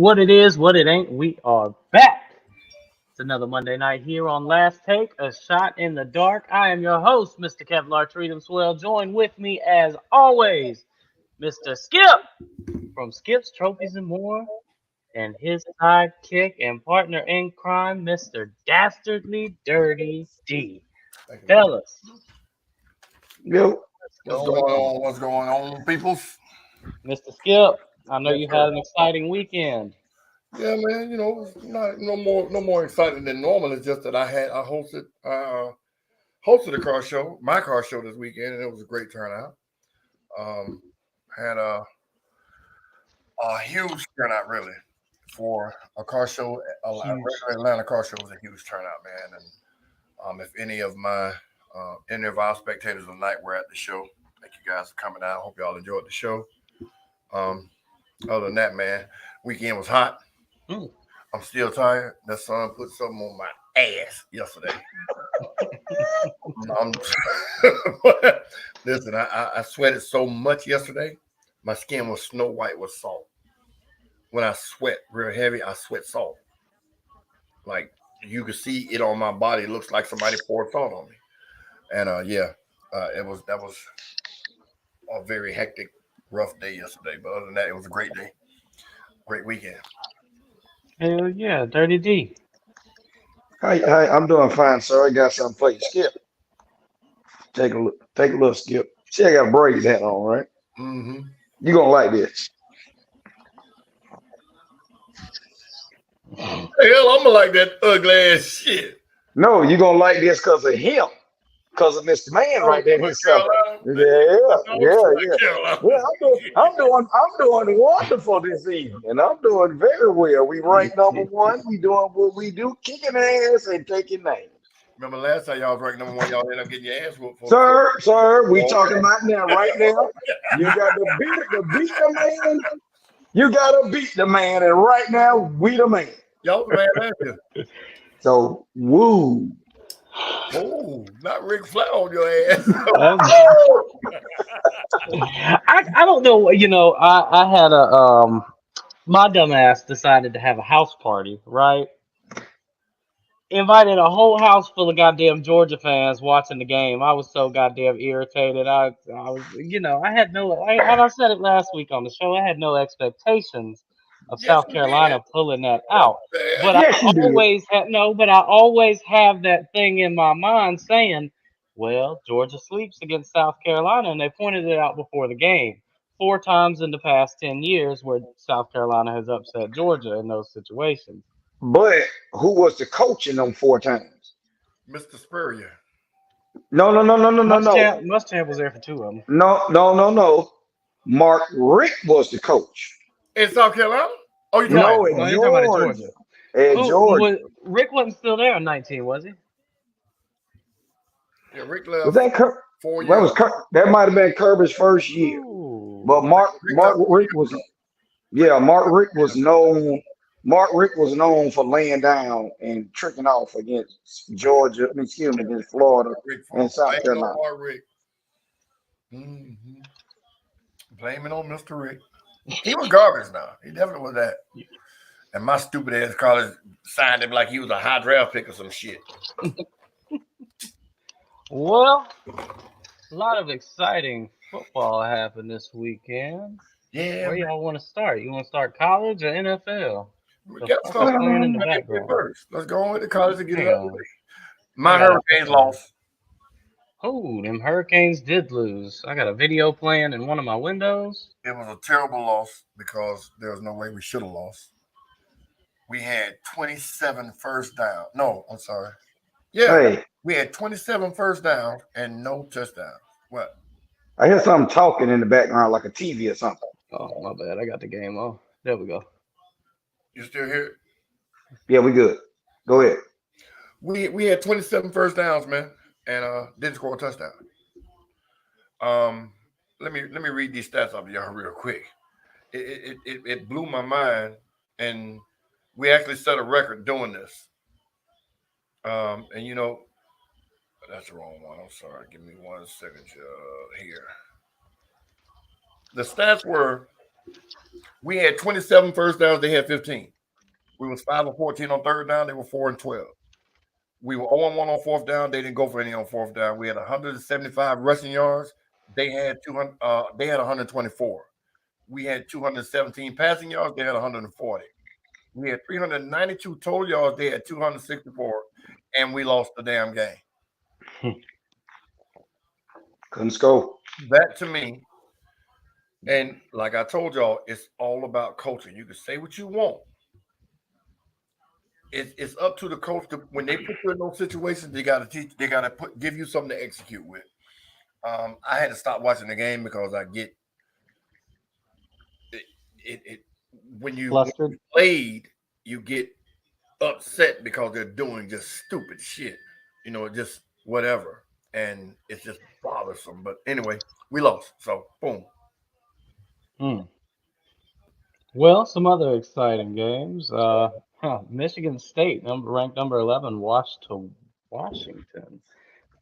What it is, what it ain't, we are back. It's another Monday night here on Last Take, a shot in the dark. I am your host, Mr. Kevlar Treatum Swell. Join with me, as always, Mr. Skip from Skip's Trophies and More, and his sidekick and partner in crime, Mr. Dastardly Dirty D. Thank you, man. Fellas, Yo, what's What's going going on? on? What's going on, peoples? Mr. Skip, I know Yes, you had sir. an exciting weekend. Yeah, man. It's not no more exciting than normal. It's just that I hosted a car show, my car show this weekend, and it was a great turnout. Um, had a huge turnout really for a car show. A Huge. regular Atlanta car show was a huge turnout, man. And if any of our spectators tonight were at the show, thank you guys for coming out. Hope y'all enjoyed the show. Um, Other than that, man, weekend was hot. Mm. I'm still tired. The sun put something on my ass yesterday. I'm, listen, I sweated so much yesterday. My skin was snow white with salt. When I sweat real heavy, I sweat salt. Like you could see it on my body. It looks like somebody poured salt on me. And that was a very hectic, rough day yesterday. But other than that, it was a great day, great weekend. Hell yeah, Dirty D. hi, I'm doing fine, sir. I got something for you. Skip, take a look. Take a look, Skip. See, I got a braid hat on, right? Mm-hmm. You gonna like this? Hell, I'm gonna like that ugly ass shit. No, you gonna like this because of him, because of Mr. Man Oh, right there North himself. Carolina. Yeah, I yeah, know South yeah. Carolina. Yeah, I'm doing wonderful this evening. I'm doing very well. We ranked number one. We doing what we do, kicking ass and taking names. Remember last time y'all was ranked number one, y'all ended up getting your ass whooped for. Sir, we Oh, talking about now, right now. You got to beat the man. You gotta beat the man, and right now we the man. y'all was mad at you. So woo. Oh, not Ric Flair on your ass. Um, I don't know. I had a my dumb ass decided to have a house party, right? Invited a whole house full of goddamn Georgia fans watching the game. I was so goddamn irritated. I was, I had no. And I said it last week on the show. I had no expectations of Yes, South you did. Carolina pulling that out. But I Yes, you did. always had no. But I always have that thing in my mind saying, "Well, Georgia sleeps against South Carolina," and they pointed it out before the game. 4 times in the past 10 years, where South Carolina has upset Georgia in those situations. But who was the coach in them 4 times? Mr. Spurrier. No. Muschamp was there for two of them. No. Mark Rick was the coach. In South Carolina? Oh, you talking about Right. No, at No, you're talking about at Georgia. Georgia. At Who Georgia. was Rick wasn't still there in 19, was he? yeah, Rick Was left that Kirk? 4 years. That might have been Kirby's first year. But Ooh. Rick left 4 years ago. Rick Yeah, left. Mark Rick was known for laying down and tricking off against Georgia, excuse me, against Florida Rick and from South blaming on Carolina. Mark Rick. Mm-hmm. Blaming on Mr. Rick. He was garbage now. He definitely was that. And my stupid ass college signed him like he was a high draft pick or some shit. Well, a lot of exciting football happened this weekend. Yeah, Where man. y'all want to start? You want to start college or NFL? We The got to fuck start is with playing in the Um, the NBA background? first. Let's go on with the college and get it Hang out of the on. way. I My got a Hurricanes fucking. lost. Oh, them Hurricanes did lose. I got a video playing in one of my windows. It was a terrible loss because there was no way we should have lost. We had 27 first down. No, I'm sorry. Yeah, hey, we had 27 first downs and no touchdowns. What? I hear something talking in the background like a TV or something. Oh, my bad. I got the game off. There we go. You still here? Yeah, we good. Go Okay. ahead. We had 27 first downs, man, and didn't score a touchdown. Um, let me read these stats off to y'all real quick. It blew my mind, and we actually set a record doing this. And that's the wrong one. I'm sorry. Give me 1 second here. The stats were We had 27 first downs. They had 15. We was 5 of 14 on third down. They were 4 and 12. We were 0-1 on fourth down. They didn't go for any on fourth down. We had 175 rushing yards. They had 200. They had 124. We had 217 passing yards. They had 140. We had 392 total yards. They had 264, and we lost the damn game. Couldn't score. That to me, and like I told y'all, it's all about coaching. You can say what you want. It's up to the coach to, when they put you in those situations, they got to teach. They got to give you something to execute with. I had to stop watching the game because I get it when you played, you get upset because they're doing just stupid shit, just whatever, and it's just bothersome. But anyway, we lost, so boom. Well, some other exciting games. Michigan State, ranked number 11, lost to Washington,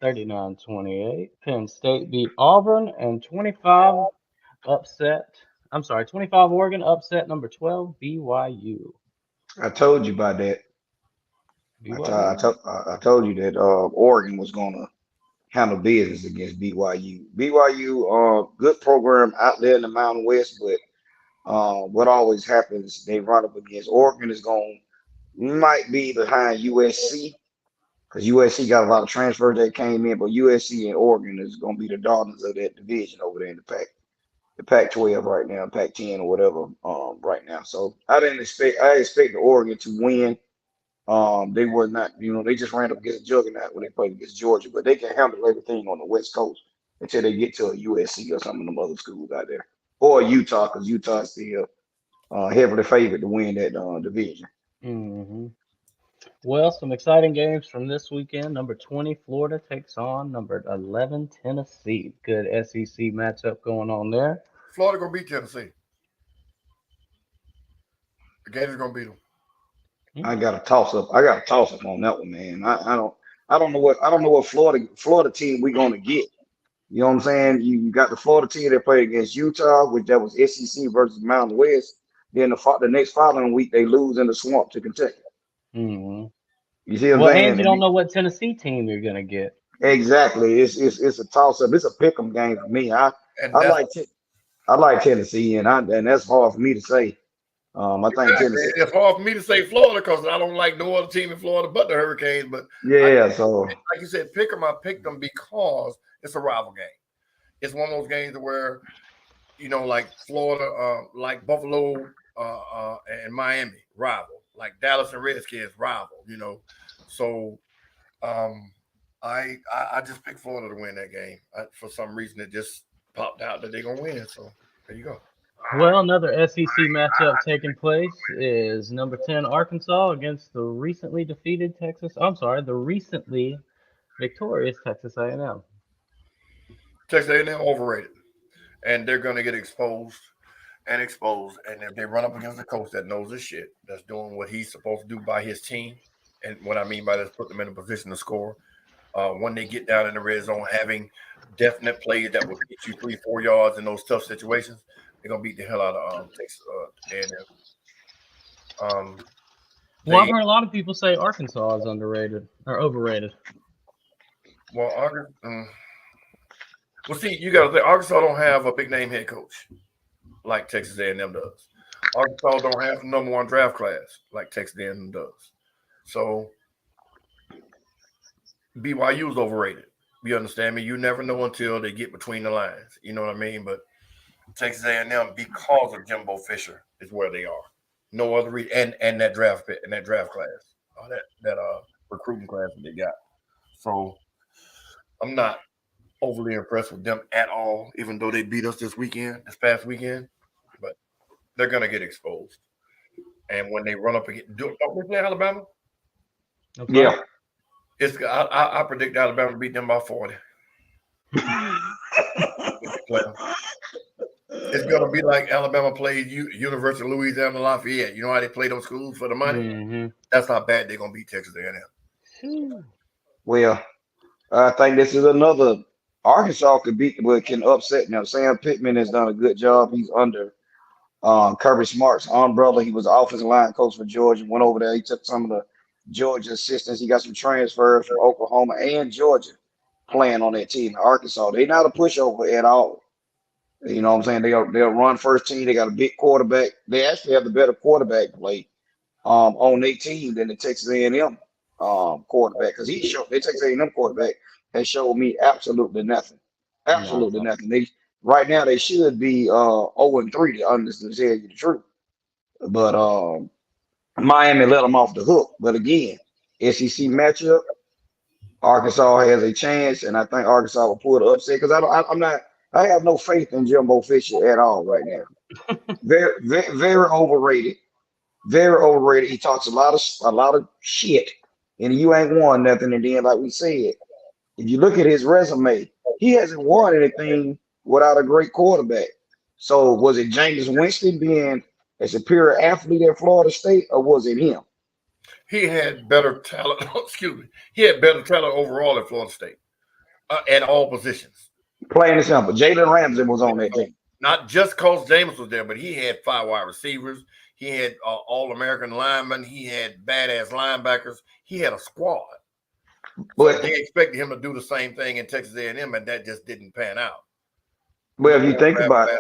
39-28. Penn State beat Auburn, and 25 Oregon upset number 12 BYU. I told you about that. I told you that Oregon was going to handle business against BYU. BYU, good program out there in the Mountain West, but what always happens, they run up against Oregon might be behind USC because USC got a lot of transfers that came in, but USC and Oregon is going to be the darlings of that division over there in the Pac-12 right now, Pac-10 or whatever right now. So I expected Oregon to win. They were not, they just ran up against Juggernaut when they played against Georgia, but they can handle everything on the West Coast until they get to a USC or some of them other schools out there, or Utah, because Utah is still heavily favored to win that division. Mm-hmm. Well, some exciting games from this weekend. Number 20, Florida takes on number 11, Tennessee. Good SEC matchup going on there. Florida gonna beat Tennessee. The Gators gonna beat them. I got a toss up. On that one, man. I don't know what Florida team we're gonna get. You know what I'm saying? You got the Florida team that played against Utah, which that was SEC versus Mountain West. Then the next following week they lose in the swamp to Kentucky. Mm-hmm. You see what I'm saying? And you don't know what Tennessee team you're gonna get. Exactly. It's a toss up. It's a pick 'em game for me. I like Tennessee, and that's hard for me to say. I think Tennessee. It's hard for me to say Florida because I don't like no other team in Florida but the Hurricanes. But so like you said, pick them. I picked them because it's a rival game. It's one of those games where, like Florida, like Buffalo, and Miami, rival. Like Dallas and Redskins, rival. So I just picked Florida to win that game. For some reason, it just popped out that they're gonna win. So there you go. Well, another SEC matchup taking place is number 10 Arkansas against the recently victorious Texas A&M. Texas A&M overrated, and they're going to get exposed. And if they run up against a coach that knows his shit, that's doing what he's supposed to do by his team, and what I mean by that is put them in a position to score. When they get down in the red zone, having definite plays that will get you 3-4 yards in those tough situations, they're gonna beat the hell out of Texas A&M. I've heard a lot of people say Arkansas is underrated or overrated. Well, see, you got to think Arkansas don't have a big name head coach like Texas A&M does. Arkansas don't have the number 1 draft class like Texas A&M does. So BYU is overrated. You understand me? You never know until they get between the lines. You know what I mean? But Texas A&M, because of Jimbo Fisher, is where they are. No other reason, and that draft class, that recruiting class that they got. So I'm not overly impressed with them at all, even though they beat us this past weekend. But they're gonna get exposed. And when they run up against, don't we play Alabama? Okay. Yeah. I predict Alabama to beat them by 40. It's gonna be like Alabama played University of Louisiana Lafayette. You know how they play those schools for the money? Mm-hmm. That's how bad they're gonna beat Texas A&M. Well, I think this is another Arkansas can upset now. Sam Pittman has done a good job. He's under Kirby Smart's umbrella. He was the offensive line coach for Georgia. Went over there. He took some of the Georgia assistants. He got some transfers from Oklahoma and Georgia playing on that team in Arkansas. They're not a pushover at all. You know what I'm saying? They'll run first team. They got a big quarterback. They actually have the better quarterback play on their team than the Texas A&M quarterback, because the Texas A&M quarterback has showed me absolutely nothing. Absolutely No. nothing. They right now they should be 0-3 to honestly tell you the truth. But Miami let them off the hook. But again, SEC matchup, Arkansas has a chance, and I think Arkansas will pull the upset because I'm not. I have no faith in Jimbo Fisher at all right now. Very, very, very overrated. Very overrated. He talks a lot of shit, and you ain't won nothing. And then, like we said, if you look at his resume, he hasn't won anything without a great quarterback. So was it James Winston being a superior athlete at Florida State, or was it him? He had better talent. Excuse me. He had better talent overall at Florida State at all positions. Plain and simple. Jalen Ramsey was on that team. Not just because James was there, but he had 5 wide receivers. He had All-American linemen. He had badass linebackers. He had a squad. But they expected him to do the same thing in Texas A&M, and that just didn't pan out. Well, if you think about it,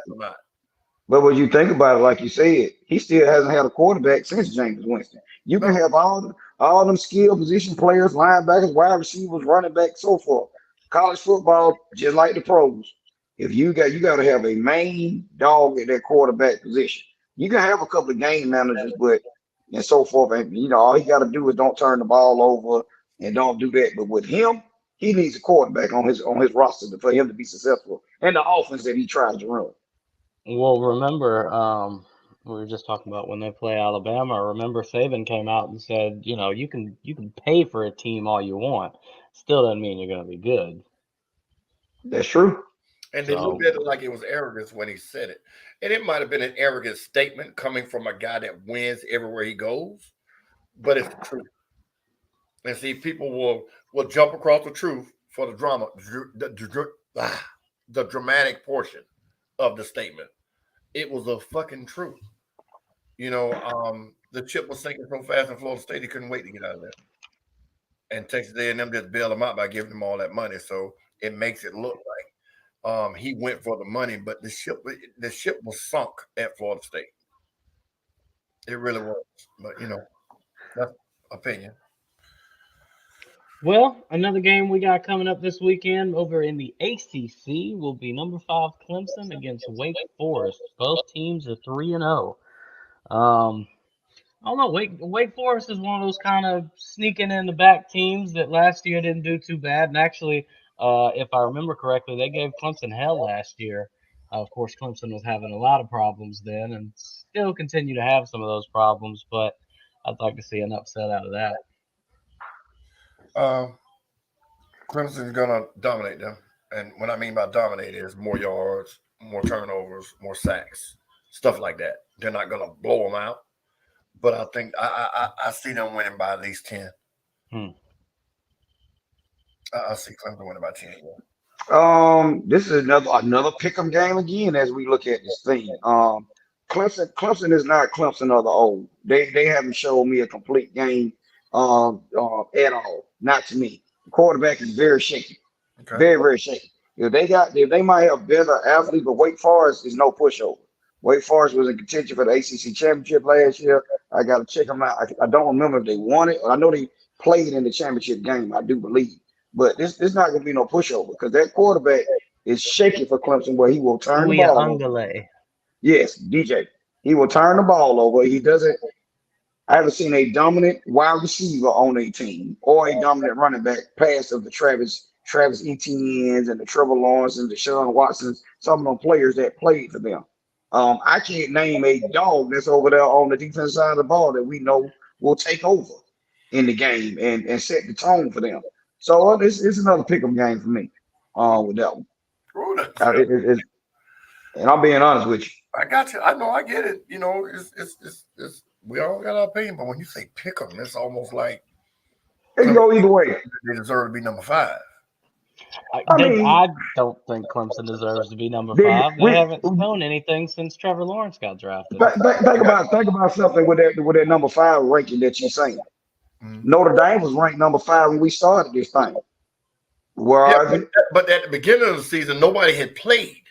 but when you think about it, like you said, he still hasn't had a quarterback since James Winston. You can have all them skill position players, linebackers, wide receivers, running back, so forth. College football, just like the pros, if you got to have a main dog at that quarterback position. You can have a couple of game managers, but and so forth. And all he got to do is don't turn the ball over and don't do that. But with him, he needs a quarterback on his roster for him to be successful, and the offense that he tries to run. Well, remember, we were just talking about when they play Alabama. Remember, Saban came out and said, you can pay for a team all you want. Still doesn't mean you're going to be good. That's true. And they looked at it like it was arrogance when he said it. And it might have been an arrogant statement coming from a guy that wins everywhere he goes, but it's the truth. And see, people will jump across the truth for the drama, the dramatic portion of the statement. It was a fucking truth. The chip was sinking so fast in Florida State he couldn't wait to get out of there. And Texas A&M just bailed him out by giving him all that money. So it makes it look like he went for the money, but the ship was sunk at Florida State. It really was. But that's opinion. Well, another game we got coming up this weekend over in the ACC will be number 5 Clemson against Wake Forest. Both teams are 3-0. I don't know. Wake Forest is one of those kind of sneaking in the back teams that last year didn't do too bad. And actually, if I remember correctly, they gave Clemson hell last year. Of course, Clemson was having a lot of problems then and still continue to have some of those problems, but I'd like to see an upset out of that. Clemson's going to dominate them. And what I mean by dominate is more yards, more turnovers, more sacks, stuff like that. They're not going to blow them out. But I think I see them winning by at least 10. I see Clemson winning by 10. Yeah. This is another pick'em game again as we look at this thing. Clemson is not Clemson of the old. They haven't shown me a complete game at all. Not to me. The quarterback is very shaky. Okay. Very, very shaky. If they might have better athletes, but Wake Forest is no pushover. Wake Forest was in contention for the ACC championship last year. I got to check them out. I don't remember if they won it. I know they played in the championship game. I do believe, but this not going to be no pushover because that quarterback is shaky for Clemson, where he will turn the ball over. Yes, DJ. He will turn the ball over. He doesn't. I haven't seen a dominant wide receiver on a team or a dominant running back pass of the Travis Etienne's and the Trevor Lawrence and the Deshaun Watsons, some of them players that played for them. I can't name a dog that's over there on the defensive side of the ball that we know will take over in the game and set the tone for them. So it's another pick'em game for me with that one. And I'm being honest with you. I got you. I know. I get it. It's we all got our opinion, but when you say pick'em, it's almost like it can go either way. They deserve to be number 5. I mean, I don't think Clemson deserves to be number then 5. They we haven't shown anything since Trevor Lawrence got drafted. think about something with that number 5 ranking that you're saying. Mhm. Notre Dame was ranked number 5 when we started this thing. Where Yeah, are they? but at the beginning of the season, nobody had played.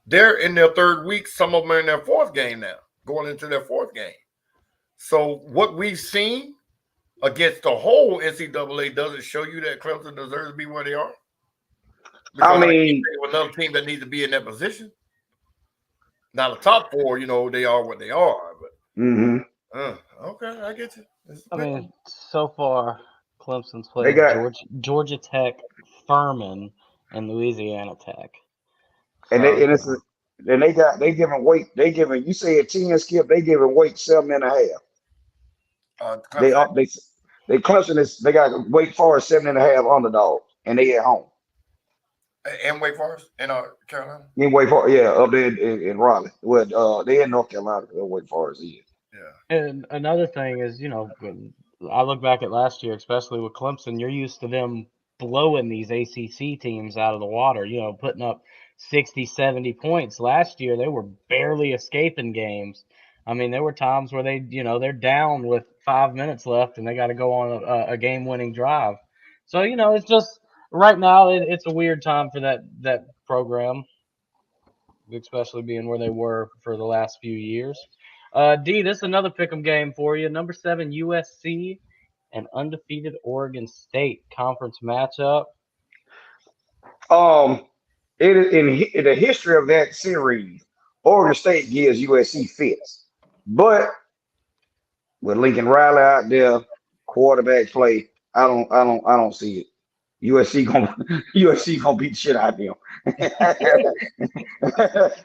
They're in their third week. Some of them are in their fourth game now, going into their fourth game. So what we've seen against the whole NCAA doesn't show you that Clemson deserves to be where they are. I Because I can't mean, think of another team that needs to be in that position. Now the top 4, they are what they are. But mhm. okay, I get you. I mean, so far, Clemson's They played got Georgia Tech, Furman, and Louisiana Tech. and So, they and it's a, and they giving weight. They giving you said 10 skip. They giving weight 7.5. They Clemson up they Clemson is they got Wake Forest 7.5 underdog, and they at home. and Wake Forest in Carolina. In Wake Forest, yeah, up there in Raleigh. Well, they in North Carolina. Wake Forest is. Yeah. and another thing is, when I look back at last year, especially with Clemson, you're used to them blowing these ACC teams out of the water, putting up 60, 70 points. Last year, they were barely escaping games. I mean, there were times where they're down with 5 minutes left and they got to go on a game-winning drive. So, it's just right now it's a weird time for that program, especially being where they were for the last few years. D, this is another pick'em game for you. Number 7 USC and undefeated Oregon State conference matchup. Um, it is in the history of that series, Oregon State gives USC fits, but with Lincoln Riley out there, quarterback play, I don't see it. USC gonna USC gonna beat the shit out of them.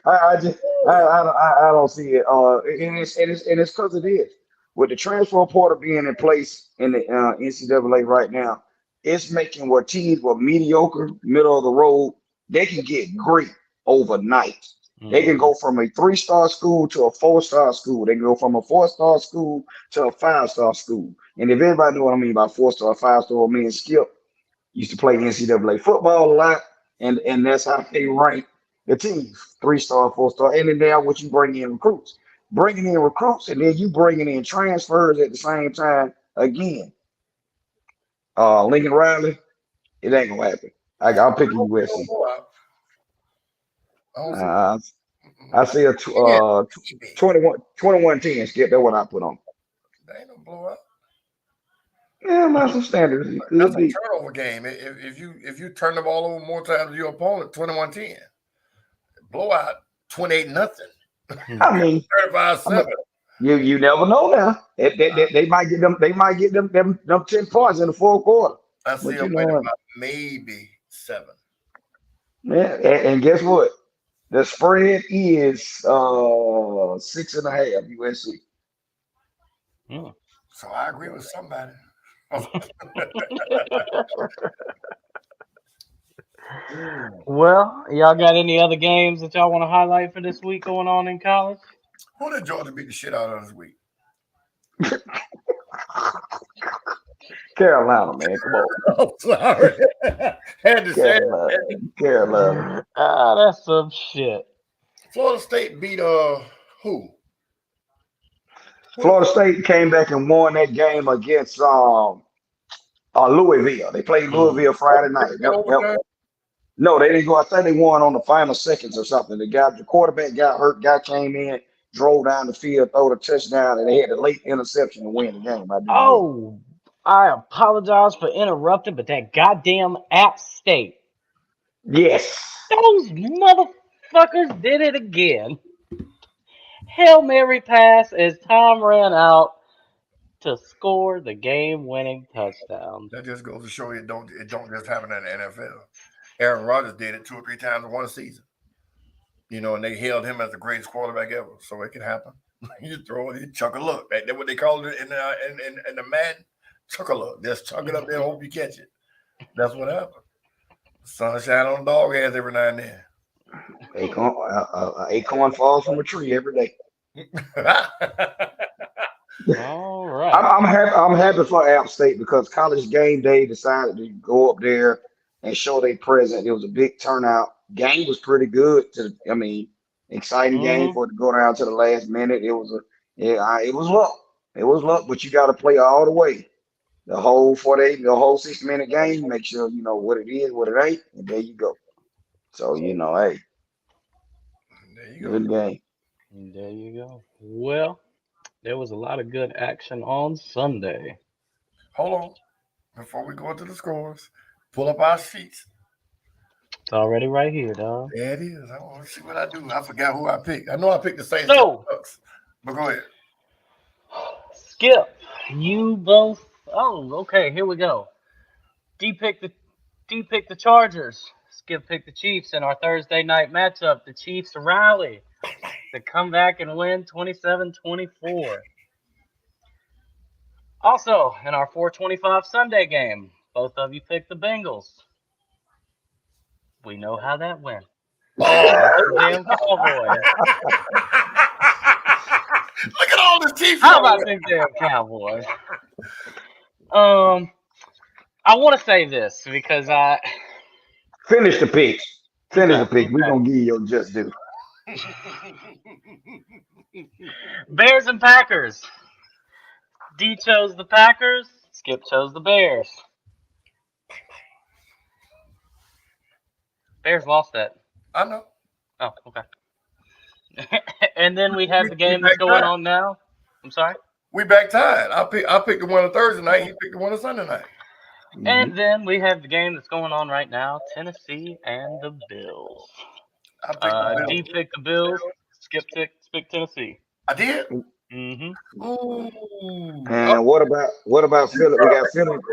I don't see it. And it's because it is with the transfer portal being in place in the NCAA right now. It's making where teams were mediocre, middle of the road, they can get great overnight. They can Mm-hmm. go from a 3-star school to a 4-star school. They can go from a 4-star school to a 5-star school. And if anybody know what I mean by 4-star, 5-star, me and Skip used to play NCAA football a lot, and that's how they rank the teams: 3-star, 4-star, and then now what you bringing in recruits, and then you bringing in transfers at the same time again. Lincoln Riley, it ain't gonna happen. I'm picking USC. I don't see. Uh, I see a Yeah, 21-10. Skip, that's what I put on. they ain't no blowout. Yeah, by some standards, it That's could a be. turnover game. If you turn the ball over more times than your opponent, 21-10. Blowout, 28-0. I mean, 35-7. you never know now. They might get them 10 points in the fourth quarter. I see But them you know winning what? by maybe 7. Yeah, and guess what? The spread is 6.5 USC. Hmm. So I agree with somebody. Well, y'all got any other games that y'all want to highlight for this week going on in college? Who did Georgia beat the shit out of this week? Carolina, man, come on, Oh, sorry. Had to say Carolina, it. Carolina. That's some shit. Florida State beat who? Florida State came back and won that game against Louisville. They played Mm. Louisville Friday night. In overtime? No, they didn't go. I think they won on the final seconds or something. The quarterback got hurt. Guy came in, drove down the field, threw the touchdown, and they had a late interception to win the game. I do believe. Oh, I apologize for interrupting, but that goddamn App State. Yes. Those motherfuckers did it again. Hail Mary pass as time ran out to score the game-winning touchdown. That just goes to show you it don't just happen in the NFL. Aaron Rodgers did it 2 or 3 times in one season. And they hailed him as the greatest quarterback ever. So it can happen. You throw it, you chuck a look. That's what they call it in the Madden. Chuck a look. Just chuck it up there and hope you catch it. That's what happened. Sunshine on dog ass every now and then. Acorn falls from a tree every day. All right. I'm happy. I'm happy for App State because College Game Day decided to go up there and show their presence. It was a big turnout. Game was pretty good. Exciting game Mm-hmm. for it to go down to the last minute. It was luck. It was luck, but you got to play all the way. The whole 60-minute game. Make sure you know what it is, what it ain't, and there you go. So hey, There you go. good game. And there you go. Well, there was a lot of good action on Sunday. Hold on. Before we go into the scores, pull up our sheets. It's already right here, dog. There it is. I want to see what I do. I forgot who I picked. I know I picked the Saints and So, the Bucks. But go ahead. Skip, you both. Oh, okay. Here we go. D picked the D picked the Chargers. Skip picked the Chiefs in our Thursday night matchup. The Chiefs rally to come back and win 27-24. Also, in our 425 Sunday game, both of you picked the Bengals. We know how that went. Oh, Damn Cowboys. look at all the Chiefs. How about them damn Cowboys? I want to say this because Finish the picks. Finish the picks. We're okay. gonna give you your just due. Bears and Packers. D chose the Packers. Skip chose the Bears. Bears lost that. I know. Oh, okay. And then we have the We game that's back going tied. on now. I'm sorry. We back tied. I picked the one on Thursday night. He picked the one on Sunday night. And then we have the game that's going on right now, Tennessee and the Bills. I picked the D Bills. picked the Bills. Skip picked Tennessee. I did. Mm-hmm. Ooh. And what about Philly?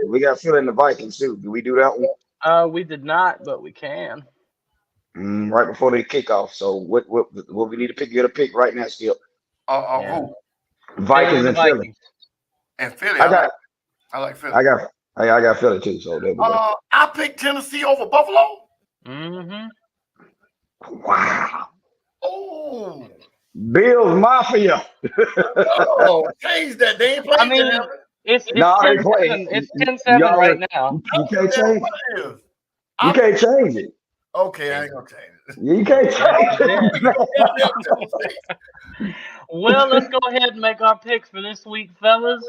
We got Philly and the Vikings too. Do we do that one? We did not, but we can. Right before they kick off. So what we need to pick? Get a pick right now, Skip. Yeah. Who? Vikings the and Philly. Vikings. And Philly. I like Philly. I got Philly too. So there we go. I picked Tennessee over Buffalo. Mm-hmm. Wow. Oh. Bills Mafia. Oh, change that. They ain't playing. I mean, that. it's No, they 10-7. play. It's You 10-7 right already- now. You can't change What it. it is. You can't change it. Okay, I ain't gonna change it. You can't change it. Well, let's go ahead and make our picks for this week, fellas.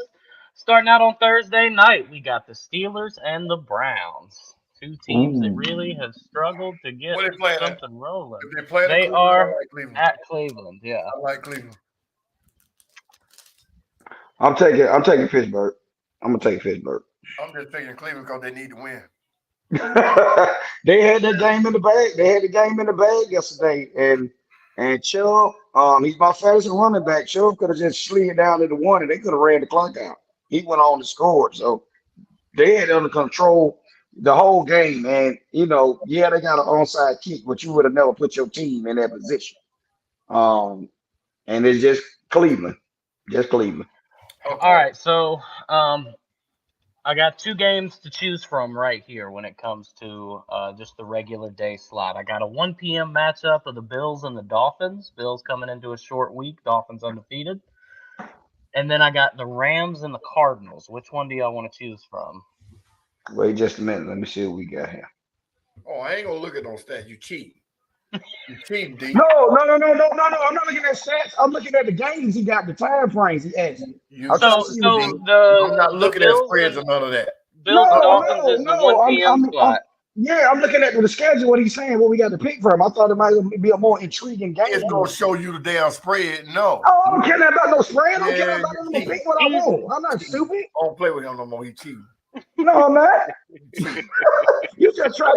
Starting out on Thursday night, we got the Steelers and the Browns. Two teams that really have struggled to get What they playing at? something rolling. If they play They Cleveland, are I like Cleveland. at Cleveland, yeah. I like Cleveland. I'm taking Pittsburgh. I'm gonna take Pittsburgh. I'm just picking Cleveland because they need to win. They had that game in the bag. They had the game in the bag yesterday, and Chubb, he's my fantasy running back. Chubb could have just slid down to the one, and they could have ran the clock out. He went on and scored, so they had under control the whole game. And they got an onside kick, but you would have never put your team in that position. And it's just Cleveland. Okay. All right, so I got two games to choose from right here when it comes to just the regular day slot. I got a 1 p.m. matchup of the Bills and the Dolphins. Bills coming into a short week, Dolphins undefeated. And then I got the Rams and the Cardinals. Which one do y'all want to choose from? Wait just a minute. Let me see what we got here. Oh, I ain't gonna look at those stats. You cheat. You cheat, D. No. I'm not looking at stats. I'm looking at the games he got, the time frames he has. You I'm trying to So see so what I'm not the looking at Bills spreads or and none of that. Bills and No, Dolphins is the 1 p.m. slot. I'm looking at the schedule. What he's saying, what we got to pick from. I thought it might be a more intriguing game. It's gonna show you the damn spread. No. Oh, I don't care about no spread. I don't care Yeah, about it. I'm gonna you pick what I want. I'm not stupid. Don't play with him no more. He cheating. No, I'm not. He cheating. You just tried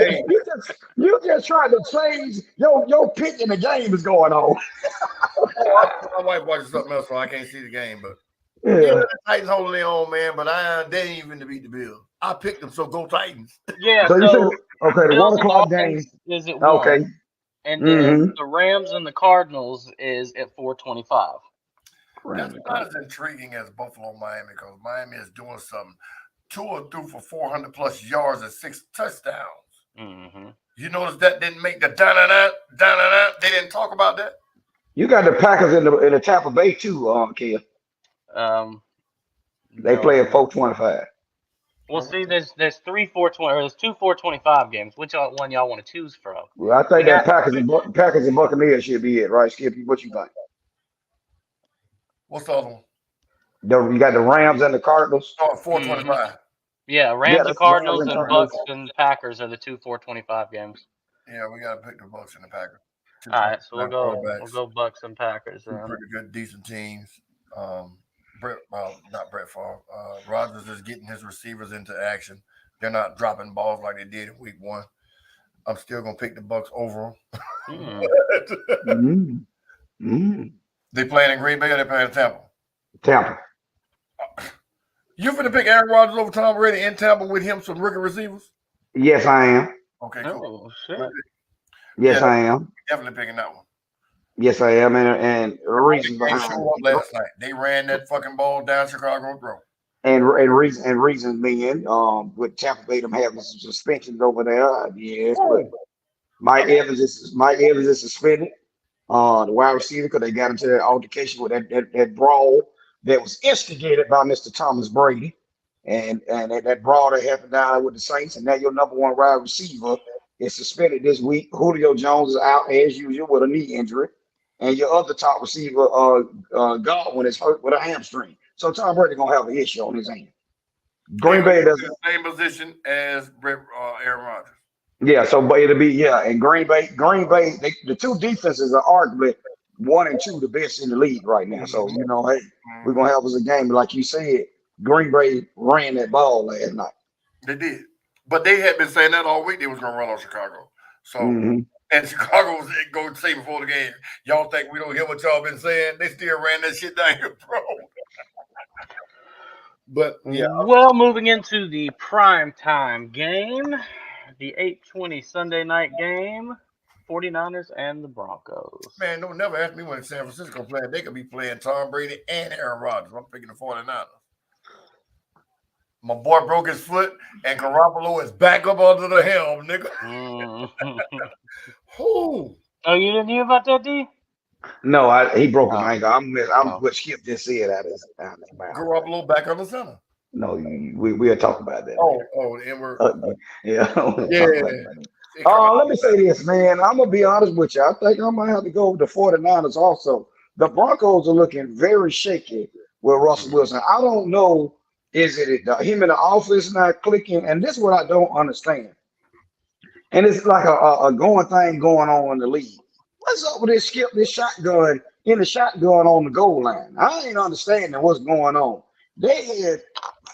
to change your pick in the game is going on. My wife watches something else, so I can't see the game. But Yeah. the Titans holding their own, man. But they ain't even to beat the Bills. I picked them, so go Titans. Yeah, So you so said okay, the Bills 1 and o'clock game. Dolphins is at 1. Okay. And then the Rams and the Cardinals is at 4:25. That's not as intriguing as Buffalo, Miami, because Miami is doing something. Tua threw for 400 plus yards and 6 touchdowns. Mm-hmm. You notice that didn't make the da-na-na. They didn't talk about that. You got the Packers in the Tampa Bay too, Kia. They No, play at 425. Well, see, there's 3 420 or there's 2 425 games. Which one y'all want to choose from? Well, I We think that got Packers and Buccaneers should be it, right, Skip? What you think? What's the other one? You got the Rams and the Cardinals. Oh, hmm 425. yeah, Yeah, Rams and that's Rams Cardinals and and Cardinals. Bucks and Packers are the 2 425 games. Yeah, we got to pick the Bucks and the Packers. Two All right, so quarterback we'll quarterbacks, go Bucks and Packers two then. pretty good, decent teams. Not Brett Favre. Rodgers is getting his receivers into action. They're not dropping balls like they did in Week 1. I'm still gonna pick the Bucks over Mm. Mm, mm. they playing in Green Bay or they playing in Tampa? Tampa. You finna pick Aaron Rodgers over Tom Brady in Tampa with him some rookie receivers? Yes, I am. Okay, cool. Oh shit! Yes, Yeah, I am. definitely picking that one. Yes, I am. And reasons They behind show up last night. They ran that fucking ball down Chicago throat. and reasons being with Tampa Bay them having some suspensions over there. Yes, but Oh, Mike Evans is suspended. The wide receiver because they got into that altercation with that brawl that was instigated by Mr. Thomas Brady, and that brawl that happened down there with the Saints, and now your number one wide receiver is suspended this week. Julio Jones is out as usual with a knee injury, and your other top receiver, Godwin, is hurt with a hamstring. So Tom Brady gonna have an issue on his hand. he Green gonna Bay be in doesn't. the same position as Aaron Rodgers. Yeah, so but it'll be and Green Bay, the two defenses are arguably 1 and 2 the best in the league right now. So Mhm, hey, we're mhm. gonna have us a game like you said. Green Bay ran that ball last night. They did, but they had been saying that all week. They was gonna run on Chicago. So Hmm and Chicago was going to say before the game, y'all think we don't hear what y'all been saying? They still ran that shit down here, bro. But yeah, Well, moving into the prime time game, the 8:20 Sunday night game, 49ers and the Broncos. man, don't never ask me when San Francisco playing. They could be playing Tom Brady and Aaron Rodgers. I'm picking the 49ers. My boy broke his foot, and Garoppolo is back up under the helm, nigga. Mm. Who? Oh, you didn't hear about that, D? No, he broke his Oh, ankle. I'm oh. what Skip just said out of his mouth. Garoppolo back under center. No, we'll talk about that later. And we're Yeah, we'll yeah. talk about that later. It come out Let me say this, man. I'm gonna be honest with you. I think I might have to go with the 49ers also. The Broncos are looking very shaky with Russell Mm. Wilson. I don't know, is it him in the office not clicking? And this is what I don't understand. And it's like a going thing going on in the league. What's up with this skip this shotgun in the shotgun on the goal line? I ain't understanding what's going on. They had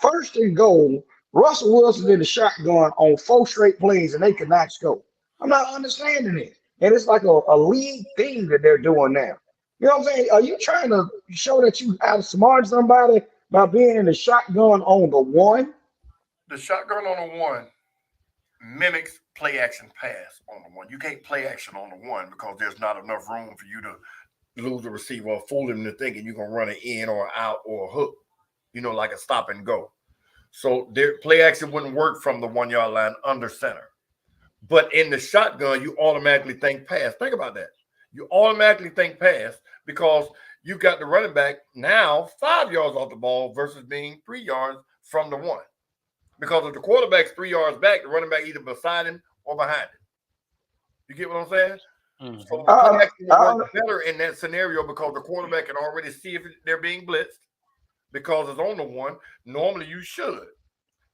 first and goal, Russell Wilson in the shotgun on 4 straight plays, and they could not score. I'm not understanding it. And it's like a league thing that they're doing now. You know what I'm saying? Are you trying to show that you outsmart somebody by being in the shotgun on the one? the shotgun on the one mimics play action pass on the one. You can't play action on the one because there's not enough room for you to lose the receiver or fool him into thinking you're gonna run it in or out or a hook, like a stop and go. So their play action wouldn't work from the 1 yard line under center. But in the shotgun, you automatically think pass. Think about that. You automatically think pass because you've got the running back now 5 yards off the ball versus being 3 yards from the one. Because if the quarterback's 3 yards back, the running back either beside him or behind him. You get what I'm saying? Mm-hmm. So the play action will work better in that scenario because the quarterback can already see if they're being blitzed because it's on the one. Normally you should.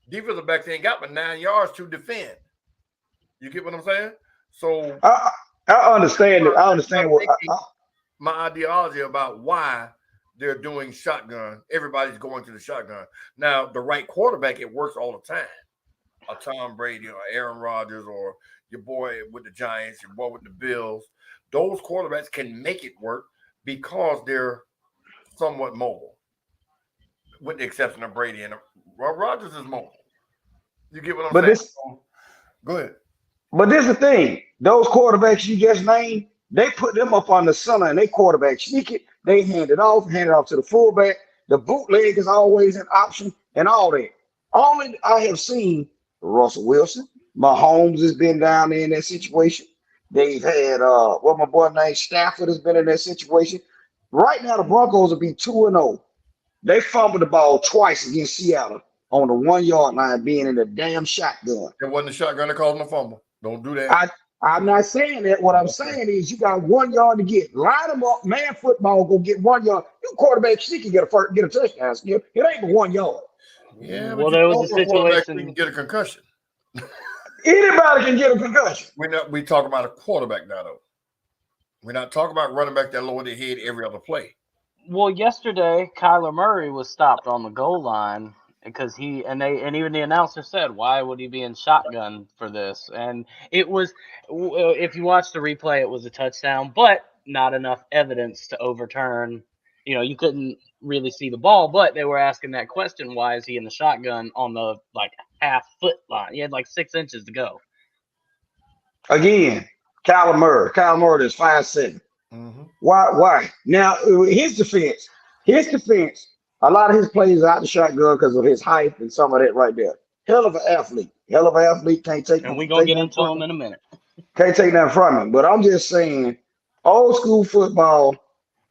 Defensive backs ain't got but 9 yards to defend. You get what I'm saying? So I understand it. I understand what my ideology about why they're doing shotgun. Everybody's going to the shotgun. Now, the right quarterback, it works all the time. A Tom Brady or Aaron Rodgers or your boy with the Giants, your boy with the Bills. Those quarterbacks can make it work because they're somewhat mobile, with the exception of Brady. And Rodgers is mobile. You get what I'm saying? Go ahead. But this is the thing. Those quarterbacks you just named, they put them up on the center and they quarterback sneak it. They hand it off to the fullback. The bootleg is always an option and all that. Only I have seen Russell Wilson. Mahomes has been down there in that situation. They've had what my boy named Stafford has been in that situation. Right now, the Broncos will be 2-0. They fumbled the ball twice against Seattle on the 1 yard line being in the damn shotgun. It wasn't a shotgun that caused him a fumble. Don't do that. I'm not saying that. What I'm saying is you got 1 yard to get. Line them up, man. Football go get 1 yard. You quarterback, she can get a touchdown. Skip. It ain't but 1 yard. Yeah, Well, but there you was a know quarterback situation. can get a concussion. Anybody can get a concussion. We talking about a quarterback now, though. We're not talking about running back that lower their head every other play. Well, yesterday Kyler Murray was stopped on the goal line because and even the announcer said, "Why would he be in shotgun for this?" And it was, if you watch the replay, it was a touchdown, but not enough evidence to overturn. You couldn't really see the ball, but they were asking that question: Why is he in the shotgun on the half foot line? He had 6 inches to go. Again, Kyler Murray is 5'7". Mm-hmm. Why? Now, his defense, a lot of his plays are out the shotgun because of his height and some of that right there. Hell of an athlete. Can't take And we're going to get into him in a minute. Can't take that from him. But I'm just saying, old school football,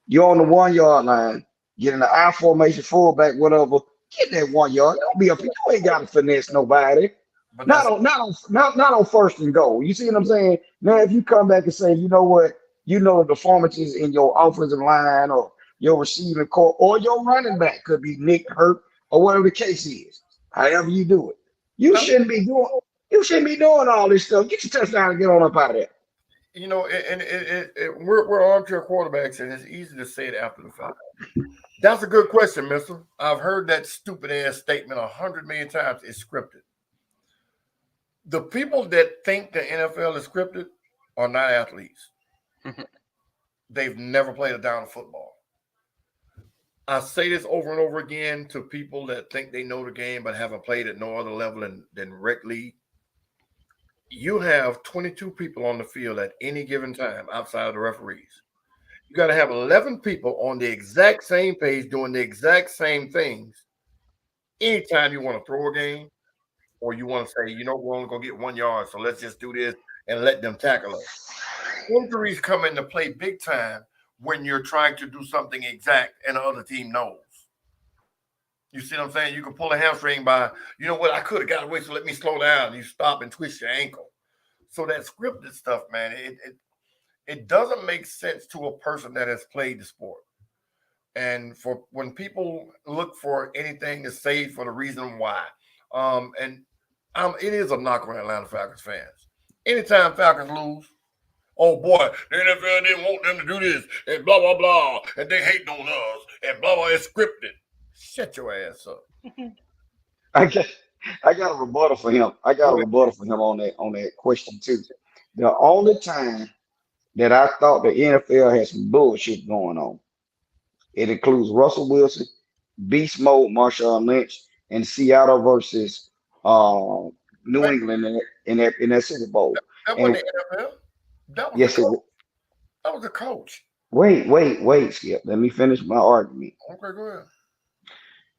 you're on the 1 yard line, getting the I formation, fullback, whatever. Get that 1 yard. Don't be up. You ain't got to finesse nobody. But Not on first and goal. You see what I'm saying? Now, if you come back and say, you know what, the performances in your offensive line or your receiving core or your running back could be Nick hurt or whatever the case is. However you do it, you shouldn't be doing all this stuff. Get your touchdown and get on up out of there. We're armchair quarterbacks, and it's easy to say it after the fact. That's a good question, mister. I've heard that stupid ass statement 100 million times. It's scripted. The people that think the NFL is scripted are not athletes. They've never played a down of football. I say this over and over again to people that think they know the game but haven't played at no other level than rec league. You have 22 people on the field at any given time outside of the referees. You got to have 11 people on the exact same page doing the exact same things anytime you want to throw a game or you want to say, we're only going to get 1 yard, so let's just do this and let them tackle us. Injuries come into play big time when you're trying to do something exact and the other team knows. You see what I'm saying? You can pull a hamstring by, I could have got away, so let me slow down. You stop and twist your ankle. So that scripted stuff, man, it doesn't make sense to a person that has played the sport. And for when people look for anything to say for the reason why, it is a knock on Atlanta Falcons fans. Anytime Falcons lose, oh boy, the NFL didn't want them to do this, and blah, blah, blah, and they hating on us, and blah, blah, it's scripted. Shut your ass up. I got a rebuttal for him. On that question too. The only time that I thought the NFL has some bullshit going on, it includes Russell Wilson, Beast Mode, Marshawn Lynch, and Seattle versus New England in that Super Bowl. That wasn't the NFL. That was the coach. Wait, Skip. Let me finish my argument. Okay, go ahead.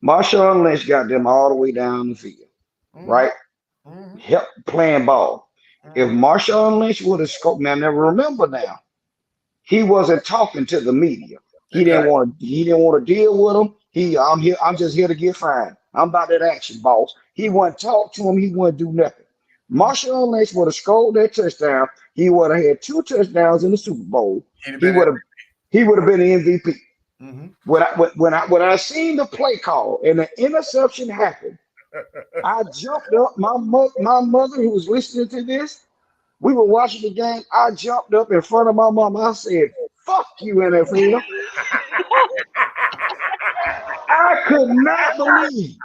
Marshawn Lynch got them all the way down the field, right? Mm-hmm. Help playing ball. Mm-hmm. If Marshawn Lynch would have scoped, now remember now, he wasn't talking to the media. He didn't want to deal with them. I'm just here to get fined. I'm about that action, boss. He wouldn't talk to him. He wouldn't do nothing. Marshawn Lynch would have scored that touchdown. He would have had 2 touchdowns in the Super Bowl. He would have been the MVP. Mm-hmm. When I seen the play call and the interception happened, I jumped up. My mother, who was listening to this, we were watching the game. I jumped up in front of my mom. I said, "Fuck you, NFL." I could not believe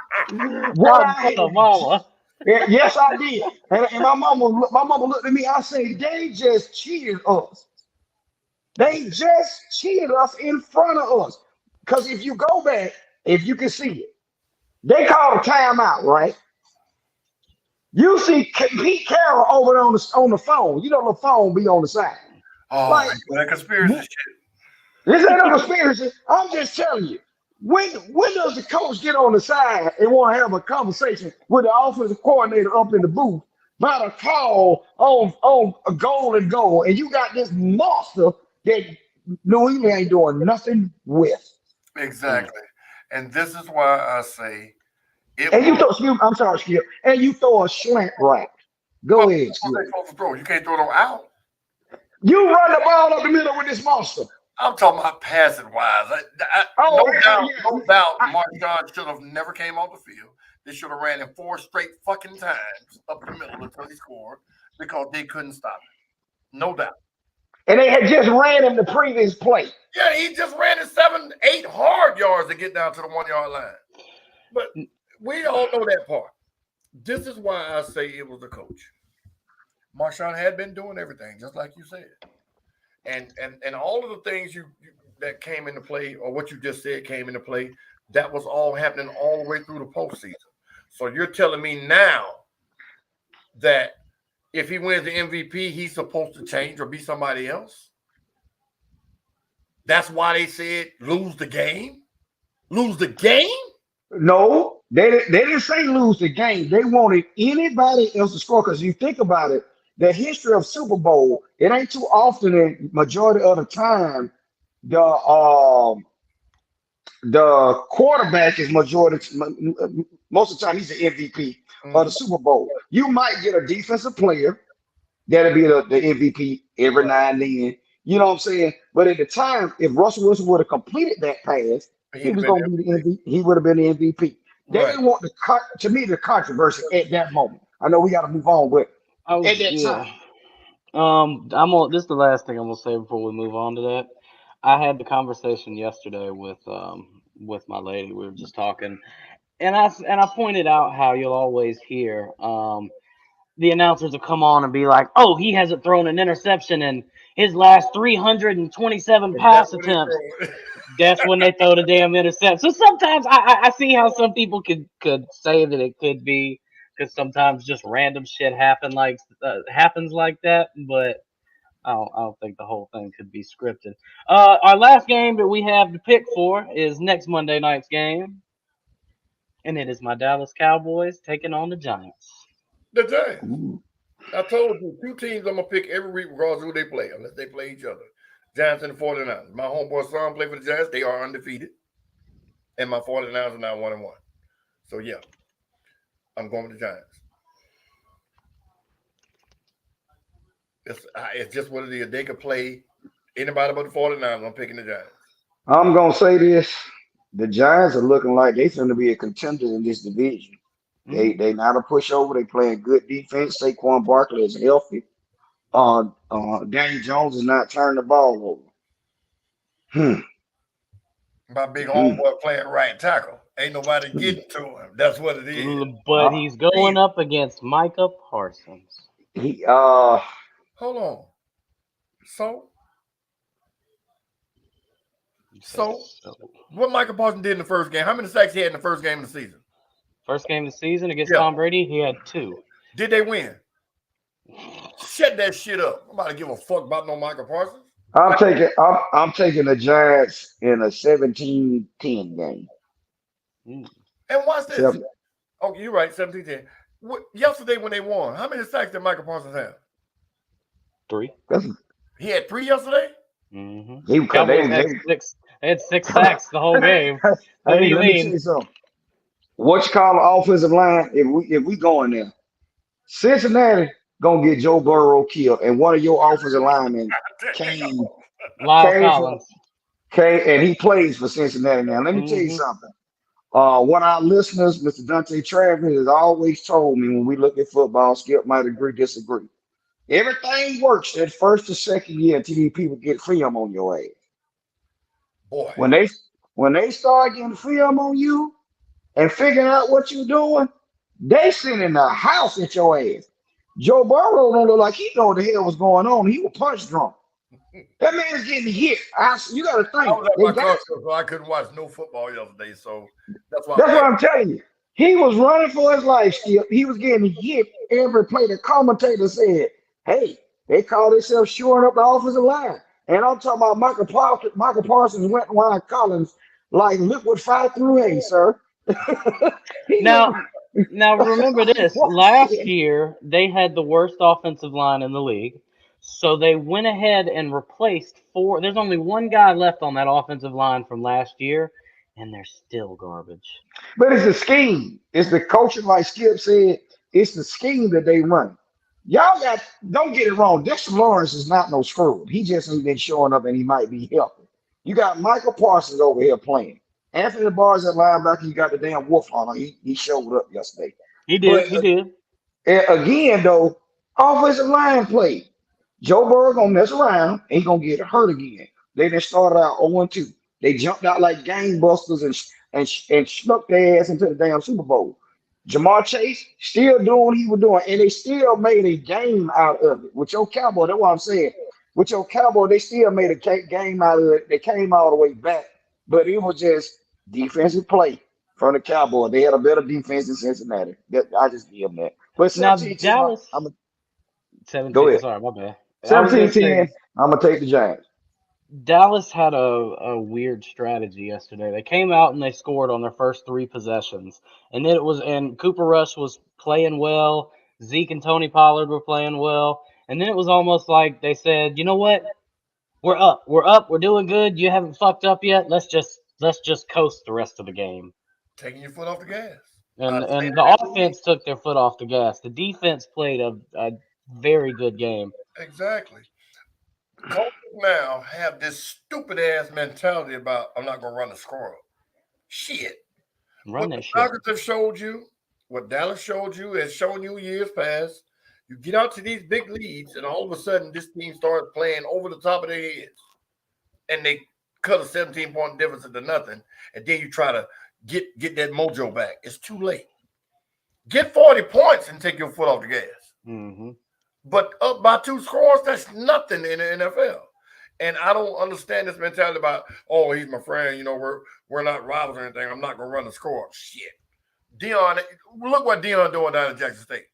what I had. Mama. Yes, I did. And my mama looked at me. I said, "They just cheated us. They just cheated us in front of us." Because if you go back, if you can see it, they called a timeout, right? You see Pete Carroll over on the phone. The phone be on the side. Oh, that conspiracy shit. This ain't a conspiracy. I'm just telling you. When does the coach get on the side and want to have a conversation with the offensive coordinator up in the booth about a call on a goal, and you got this monster that New England ain't doing nothing with? Exactly. And this is why I say It And you was. throw, I'm sorry, Skip. And you throw a slant right. Well, Go ahead, what Skip. they supposed to throw? You can't throw them out. You run the ball up the middle with this monster. I'm talking about passing wise. Oh, No yeah. doubt, Marshawn should have never came off the field. They should have ran him 4 straight fucking times up the middle until he scored because they couldn't stop him. No doubt. And they had just ran him the previous play. Yeah, he just ran it 7, 8 hard yards to get down to the 1 yard line. But we all know that part. This is why I say it was the coach. Marshawn had been doing everything, just like you said. And all of the things that came into play, or what you just said came into play, that was all happening all the way through the postseason. So you're telling me now that if he wins the MVP, he's supposed to change or be somebody else? That's why they said lose the game? Lose the game? No, they didn't say lose the game. They wanted anybody else to score. Because you think about it, the history of Super Bowl, it ain't too often, and majority of the time, the quarterback is most of the time he's the MVP of the Super Bowl. You might get a defensive player that'll be the MVP every now and then. You know what I'm saying? But at the time, if Russell Wilson would have completed that pass, he was going to be the MVP. He would have been the MVP. They Right. didn't want the controversy at that moment. I know we got to move on, but at that time, This is the last thing I'm gonna say before we move on to that. I had the conversation yesterday with my lady. We were just talking, and I pointed out how you'll always hear the announcers will come on and be like, "Oh, he hasn't thrown an interception in his last 327 pass attempts." That's when they throw the damn interception. So sometimes I see how some people could say that it could be because sometimes just random shit happens like that, but I don't think the whole thing could be scripted. Our last game that we have to pick for is next Monday night's game, and it is my Dallas Cowboys taking on the Giants. The Giants. I told you, 2 teams I'm going to pick every week regardless of who they play, unless they play each other. Giants and the 49ers. My homeboy son play for the Giants. They are undefeated. And my 49ers are now 1-1. So, yeah, I'm going with the Giants. It's just what it is. They could play anybody but the 49ers. I'm picking the Giants. I'm going to say this. The Giants are looking like they're going to be a contender in this division. They not a pushover. They playing good defense. Saquon Barkley is healthy. Daniel Jones is not turning the ball over. My big homeboy playing right tackle. Ain't nobody getting to him. That's what it is. But he's going up against Micah Parsons. Hold on. So what Micah Parsons did in the first game? How many sacks he had in the first game of the season? First game of the season against Tom Brady, he had 2. Did they win? Shut that shit up. I'm about to give a fuck about no Micah Parsons. I'm taking the Giants in a 17-10 game. And watch this. Oh, you're right, 17-10. Yesterday when they won, how many sacks did Micah Parsons have? 3. He had 3 yesterday? Mm-hmm. They had 6 sacks the whole game. What do you mean? What you call the offensive line? If we go in there, Cincinnati gonna get Joe Burrow killed, and one of your offensive linemen came, and he plays for Cincinnati now. Let me tell you something. One of our listeners, Mr. Dante Travis, has always told me when we look at football, Skip might agree, disagree. Everything works that first or second year until these people get film on your ass. Boy. When they start getting film on you and figuring out what you're doing, they sending the house at your ass. Joe Burrow don't look like he know what the hell was going on. He was punch drunk. That man's getting hit. You got to think. I was at my car, so I couldn't watch no football yesterday. So that's why. That's what I'm telling you. He was running for his life, Skip. He was getting hit every play. The commentator said, "Hey, they call themselves shoring up the offensive line." And I'm talking about Michael Parsons went Ryan Collins like liquid 5 through 8, sir. Now remember this. Last year they had the worst offensive line in the league. So they went ahead and replaced 4. There's only one guy left on that offensive line from last year, and they're still garbage. But it's the scheme. It's the coaching, like Skip said. It's the scheme that they run. Y'all got, don't get it wrong. Dexter Lawrence is not no screw. He just ain't been showing up and he might be healthy. You got Michael Parsons over here playing. Anthony Barr's at linebacker. You got the damn Wolf Hunter. He showed up yesterday. He But did. He did. again, though, offensive line play. Joe Burrow gonna mess around and he gonna get hurt again. They done started out 0-2. They jumped out like gangbusters and snuck their ass into the damn Super Bowl. Jamar Chase still doing what he was doing, and they still made a game out of it. With your Cowboy, that's what I'm saying. With your Cowboy, they still made a game out of it. They came all the way back, but it was just defensive play from the Cowboy. They had a better defense than Cincinnati. I just give them that. But Now 17-10, Dallas I'm go 17. ahead. Sorry, my bad. I was gonna 17-10, say I'm gonna take the Giants. Dallas had a weird strategy yesterday. They came out and they scored on their first three possessions, and then it was and Cooper Rush was playing well. Zeke and Tony Pollard were playing well, and then it was almost like they said, you know what? We're up. We're up. We're doing good. You haven't fucked up yet. Let's just coast the rest of the game. Taking your foot off the gas. I And say and the that every week. offense took their foot off the gas. The defense played a very good game. Exactly. Coaches now have this stupid ass mentality about I'm not gonna run the score up. Shit. Run What the that shit. Falcons have showed you, what Dallas showed you, has shown you years past. You get out to these big leads, and all of a sudden, this team starts playing over the top of their heads, and they cut a 17-point difference into nothing. And then you try to get that mojo back. It's too late. Get 40 points and take your foot off the gas. Hmm. But up by 2 scores, that's nothing in the NFL. And I don't understand this mentality about, oh, he's my friend. You know, we're not rivals or anything. I'm not gonna run the score. Shit. Dion, look what Dion doing down at Jackson State.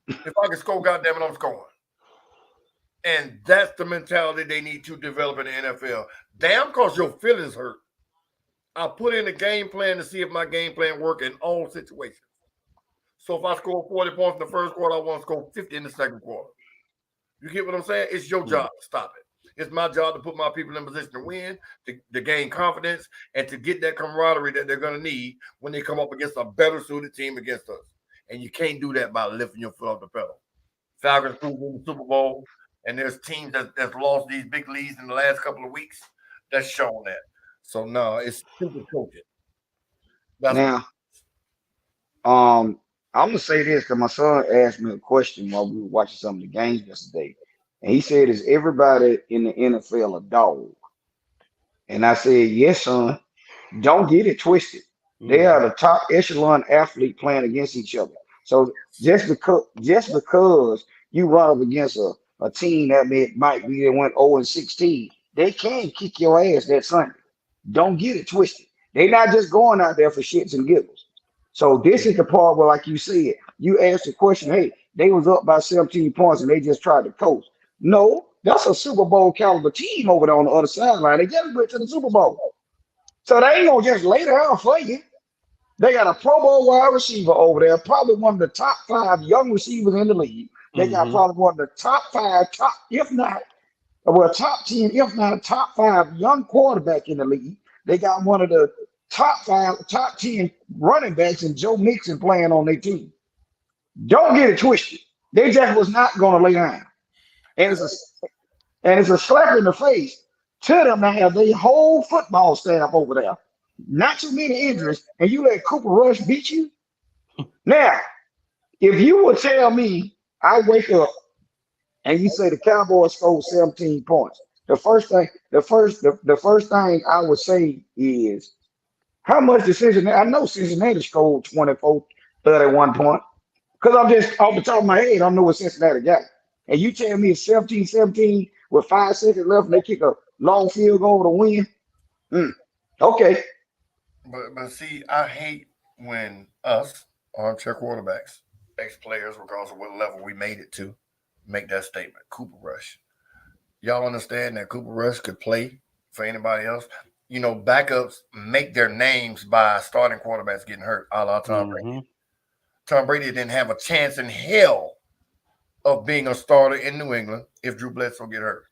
If I can score, goddamn it, I'm scoring. And that's the mentality they need to develop in the NFL. Damn, cause your feelings hurt. I put in a game plan to see if my game plan work in all situations. So if I score 40 points in the first quarter, I want to score 50 in the second quarter. You get what I'm saying? It's your job to stop it. It's my job to put my people in position to win, to gain confidence, and to get that camaraderie that they're going to need when they come up against a better suited team against us. And you can't do that by lifting your foot off the pedal. Falcons proved in the Super Bowl, and there's teams that's lost these big leads in the last couple of weeks that's shown that. So no, it's stupid coaching. That's Now, I'm gonna say this because my son asked me a question while we were watching some of the games yesterday, and he said, "Is everybody in the NFL a dog?" And I said, "Yes, son. Don't get it twisted. They are Hmm. the top echelon athlete playing against each other. So just because you run up against a team that might be that went 0-16, they can kick your ass that Sunday. Don't get it twisted. They're not just going out there for shits and giggles. So this is the part where, like you said, you asked the question, hey, they was up by 17 points and they just tried to coast. No, that's a Super Bowl caliber team over there on the other sideline. They just went to the Super Bowl. So they ain't gonna just lay down for you. They got a Pro Bowl wide receiver over there, probably one of the top 5 young receivers in the league. They got Hmm. probably one of the top 5, if not, well, top 10, if not top 5 young quarterback in the league. They got one of the top 5, top 10 running backs and Joe Mixon playing on their team. Don't get it twisted. They just was not gonna lay down. And it's a slap in the face to them to have their whole football staff over there. Not too many injuries, and you let Cooper Rush beat you. Now, if you would tell me I wake up and you say the Cowboys scored 17 points, the first thing I would say is how much did Cincinnati? I know Cincinnati scored 24, 31 points. Because I'm just off the top of my head, I know what Cincinnati got. And you tell me it's 17-17 with 5 seconds left and they kick a long field goal to win? Okay. but see, I hate when us armchair quarterbacks, ex players, regardless of what level we made it to, make that statement. Cooper Rush. Y'all understand that Cooper Rush could play for anybody else? You know, backups make their names by starting quarterbacks getting hurt, a la Tom Brady. Hmm. Tom Brady didn't have a chance in hell of being a starter in New England if Drew Bledsoe get hurt.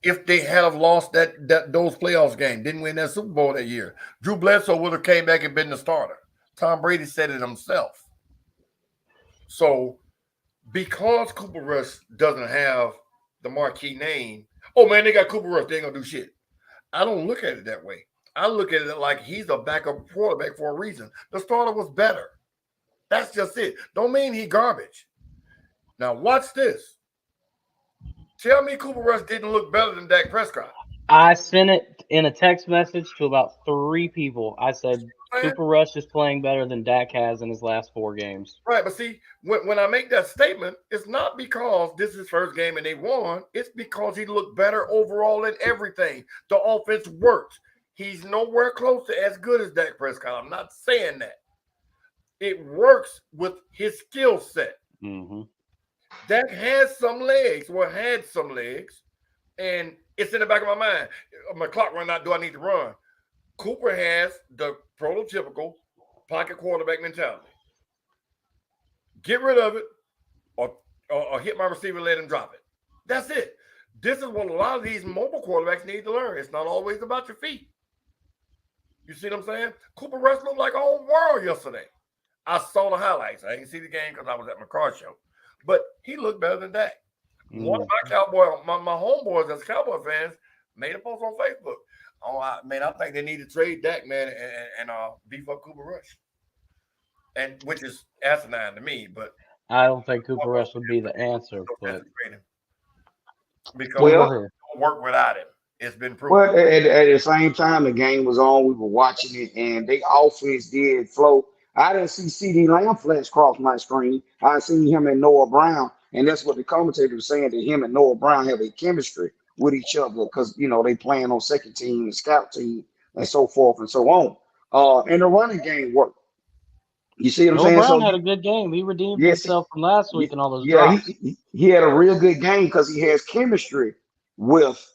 if they had have lost those playoffs game, didn't win that Super Bowl that year. Drew Bledsoe would have came back and been the starter. Tom Brady said it himself. So because Cooper Rush doesn't have the marquee name, oh man, they got Cooper Rush, they ain't gonna do shit. I don't look at it that way. I look at it like he's a backup quarterback for a reason. The starter was better. That's just it. Don't mean he garbage. Now watch this. Tell me Cooper Rush didn't look better than Dak Prescott. I sent it in a text message to about 3 people. I said Cooper Rush is playing better than Dak has in his last 4 games. Right, but see, when I make that statement, it's not because this is his first game and they won. It's because he looked better overall in everything. The offense works. He's nowhere close to as good as Dak Prescott. I'm not saying that. It works with his skill set. Mm-hmm. Dak has some legs, had some legs, and it's in the back of my mind. My clock run out. Do I need to run? Cooper has the prototypical pocket quarterback mentality. Get rid of it, or hit my receiver, let him drop it. That's it. This is what a lot of these mobile quarterbacks need to learn. It's not always about your feet. You see what I'm saying? Cooper Rush looked like a whole world yesterday. I saw the highlights. I didn't see the game because I was at my car show. But he looked better than that. One of my homeboys as Cowboy fans made a post on Facebook. Oh, I think they need to trade Dak, man, and beef up Cooper Rush. And which is asinine to me, but I don't think Cooper Rush would be the answer. But because it don't work without him. It's been proven. Well, at the same time, the game was on. We were watching it, and they offense did flow. I didn't see CD Lamb flash cross my screen. I seen him and Noah Brown, and that's what the commentator was saying, that him and Noah Brown have a chemistry with each other because, you know, they playing on second team and scout team and so forth and so on. And the running game worked. You see what I'm saying? Brown had a good game. He redeemed himself from last week and all those drops. He had a real good game because he has chemistry with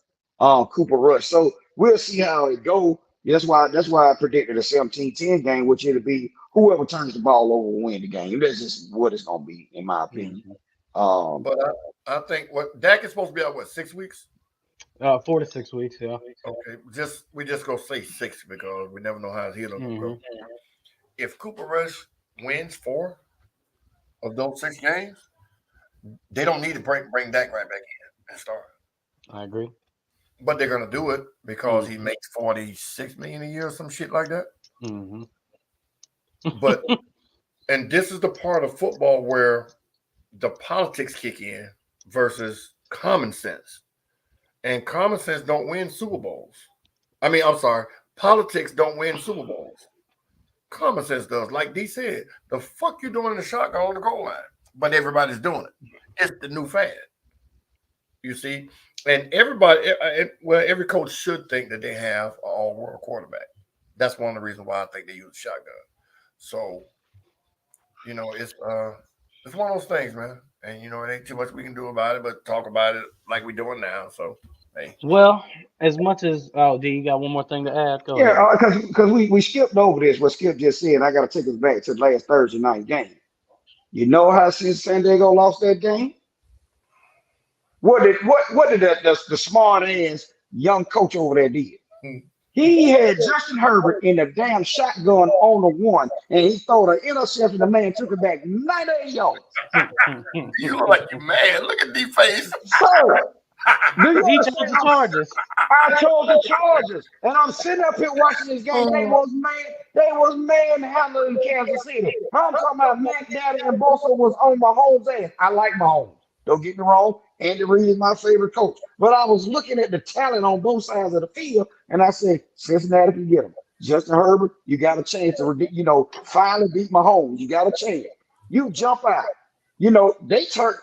Cooper Rush. So we'll see how it go. That's why I predicted a 17-10 game, which it'll be whoever turns the ball over will win the game. That's just what it's gonna be, in my opinion. But I think what Dak is supposed to be out 6 weeks? 4 to 6 weeks, yeah. Okay, we just go say 6 because we never know how his heel will go. If Cooper Rush wins 4 of those 6 games, they don't need to bring Dak right back in and start. I agree. But they're gonna do it because he makes $46 million a year or some shit like that. Mm-hmm. But and this is the part of football where the politics kick in versus common sense. And common sense don't win Super Bowls. I mean, I'm sorry, politics don't win Super Bowls. Common sense does. Like D said, the fuck you doing in the shotgun on the goal line? But everybody's doing it. It's the new fad. You see? And every coach should think that they have an all-world quarterback. That's one of the reasons why I think they use shotgun. So, you know, it's one of those things, man. And, you know, it ain't too much we can do about it, but talk about it like we're doing now. So, hey. Well, as much as D, you got one more thing to add? Go ahead. Because we skipped over this. What Skip just said. I got to take us back to last Thursday night game. You know how since San Diego lost that game? What did the smart ass young coach over there did? He had Justin Herbert in the damn shotgun on the 1, and he threw an interception. The man took it back 98 yards. You look like you mad. Look at the face. So he chose the Chargers. I chose the Chargers, and I'm sitting up here watching this game. They was manhandling Kansas City. I'm talking about Matt Daddy and Bosa was on Mahomes' ass. I like Mahomes. Don't get me wrong. Andy Reid is my favorite coach. But I was looking at the talent on both sides of the field, and I said, Cincinnati can get him. Justin Herbert, you got a chance to, finally beat Mahomes. You got a chance. You jump out. You know, they turned,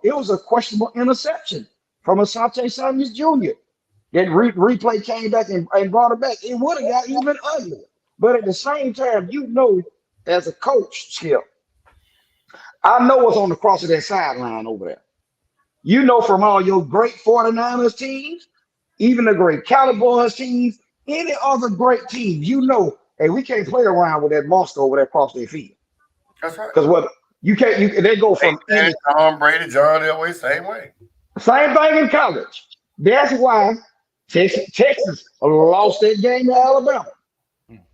it was a questionable interception from Asante Samuel Jr. That replay came back and brought it back. It would have got even uglier. But at the same time, as a coach, Skip, I know what's on the cross of that sideline over there. You know, from all your great 49ers teams, even the great Cowboys teams, any other great team, hey, we can't play around with that monster over there across their field. That's right. Because they go from Tom Brady, John Elway, same way. Same thing in college. That's why Texas lost that game to Alabama.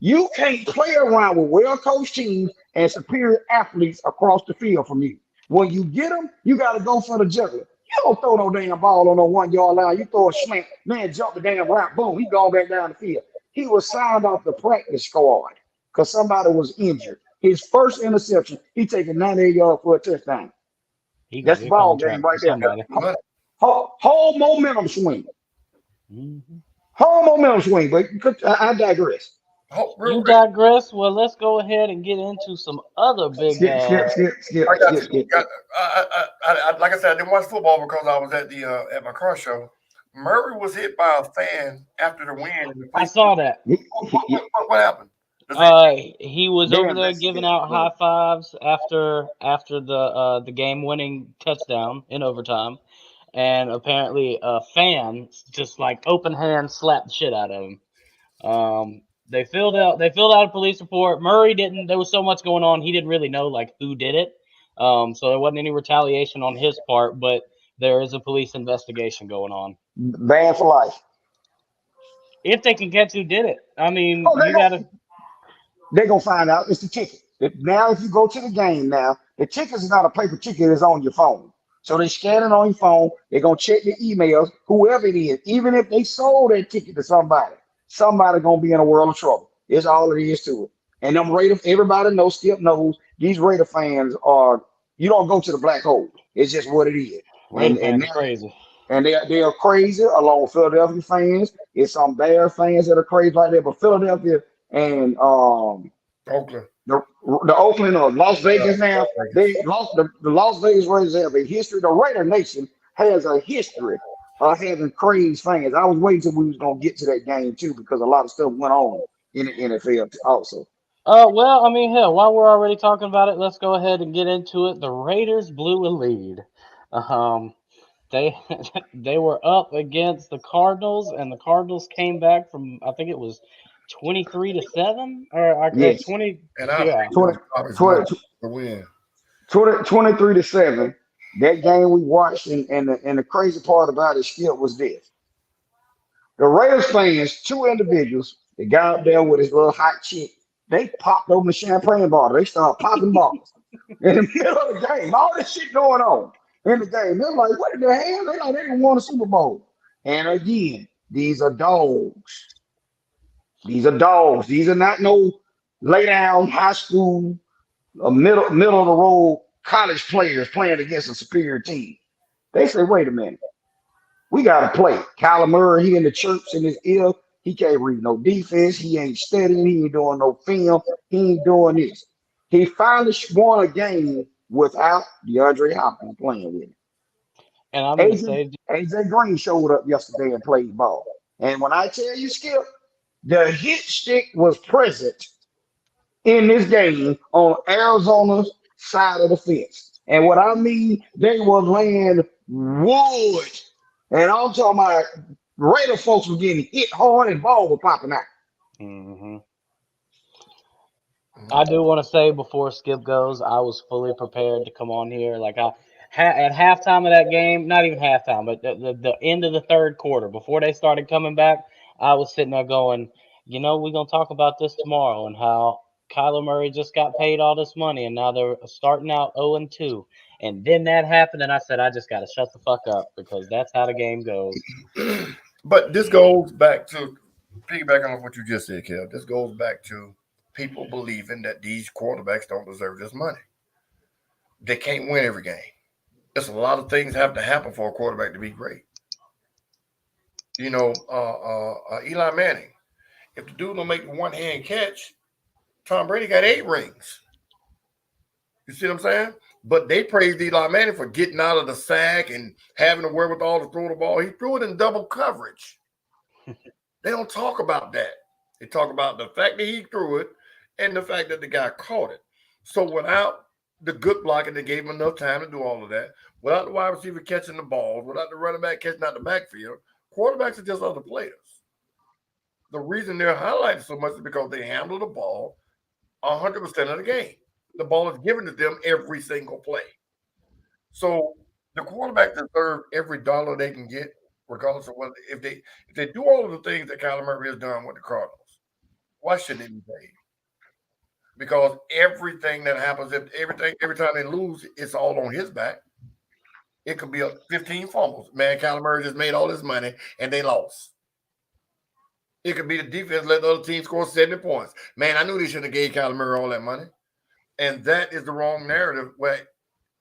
You can't play around with well-coached teams and superior athletes across the field from you. When you get them, you got to go for the juggler. You don't throw no damn ball on no 1 yard line. You throw a slant, man, jump the damn route, boom, he gone back down the field. He was signed off the practice squad because somebody was injured. His first interception, he taking 98 yards for a touchdown. He gonna That's the get a ball game contract right for there. somebody. Whole momentum swing. Mm-hmm. Whole momentum swing, but I digress. Oh, real You quick. digress. Well, let's go ahead and get into some other big. I got you. Like I said, I didn't watch football because I was at my car show. Murray was hit by a fan after the win. And the I police, saw that. what happened? Does it- He was They're over there giving investigating. out high fives after the game winning touchdown in overtime, and apparently a fan just like open hand slapped the shit out of him. They filled out a police report. Murray didn't. There was so much going on. He didn't really know like who did it. So there wasn't any retaliation on his part, but there is a police investigation going on. Banned for life. If they can catch who did it, I mean, Oh, you gotta. they're gonna find out. It's the ticket. Now, if you go to the game now, the ticket is not a paper ticket, it's on your phone. So they scan it on your phone, they're gonna check your emails, whoever it is, even if they sold that ticket to somebody gonna be in a world of trouble. It's all it is to it. And them Raider, everybody knows, Skip knows, these Raider fans are, you don't go to the black hole. It's just what it is. Raider And fans are crazy. they're crazy along with Philadelphia fans. It's some Bear fans that are crazy like that, but Philadelphia and Oakland. the Oakland or Las Vegas now, Vegas. they lost the Las Vegas Raiders have a history. The Raider Nation has a history of having crazy fans. I was waiting till we was gonna get to that game too because a lot of stuff went on in the NFL also. Well, I mean, hell, while we're already talking about it, let's go ahead and get into it. The Raiders blew a lead. Um, they they were up against the Cardinals, and the Cardinals came back from I think it was 23-7 or Yes, 20. And I Yeah, picked the 20, Cowboys 20, to win. 23-7. That game we watched, and the crazy part about it, Skip, was this. The Raiders fans, two individuals, the guy up there with his little hot chick, they popped open the champagne bottle. They started popping bottles in the middle of the game. All this shit going on in the game. They're like, what in the hell? They like they didn't want a Super Bowl. And again, these are dogs. These are dogs. These are not no lay down high school, middle of the road college players playing against a superior team. They say, wait a minute. We got to play. Kyler Murray, he in the chirps in his ear. He can't read no defense. He ain't studying. He ain't doing no film. He ain't doing this. He finally won a game without DeAndre Hopkins playing with him. and I'm gonna AJ, say AJ Green showed up yesterday and played ball. And when I tell you, Skip, the hit stick was present in this game on Arizona's side of the fence. And what I mean, they were laying wood. And I'm talking about Raider folks were getting hit hard and ball was popping out. hmm I do want to say before Skip goes, I was fully prepared to come on here. Like at halftime of that game, not even halftime, but the end of the third quarter, before they started coming back, I was sitting there going, we're gonna talk about this tomorrow and how Kyler Murray just got paid all this money and now they're starting out 0-2. And then that happened, and I said, I just gotta shut the fuck up because that's how the game goes. But this goes back to piggybacking on what you just said, Kev. This goes back to people believing that these quarterbacks don't deserve this money. They can't win every game. There's a lot of things have to happen for a quarterback to be great. Eli Manning. If the dude don't make the one hand catch, Tom Brady got 8 rings. You see what I'm saying? But they praised Eli Manning for getting out of the sack and having the wherewithal to throw the ball. He threw it in double coverage. They don't talk about that. They talk about the fact that he threw it and the fact that the guy caught it. So without the good blocking, they gave him enough time to do all of that. Without the wide receiver catching the balls, without the running back catching out the backfield, quarterbacks are just other players. The reason they're highlighted so much is because they handle the ball 100% of the game. The ball is given to them every single play. So the quarterback deserves every dollar they can get. regardless of whether if they do all of the things that Kyler Murray has done with the Cardinals, why shouldn't they be paid? Because everything that happens, every time they lose, it's all on his back. It could be a 15 fumbles. Man, Kyler Murray just made all this money and they lost. It could be the defense let the other team score 70 points. Man, I knew they should have gave Kyler Murray all that money. And that is the wrong narrative. Where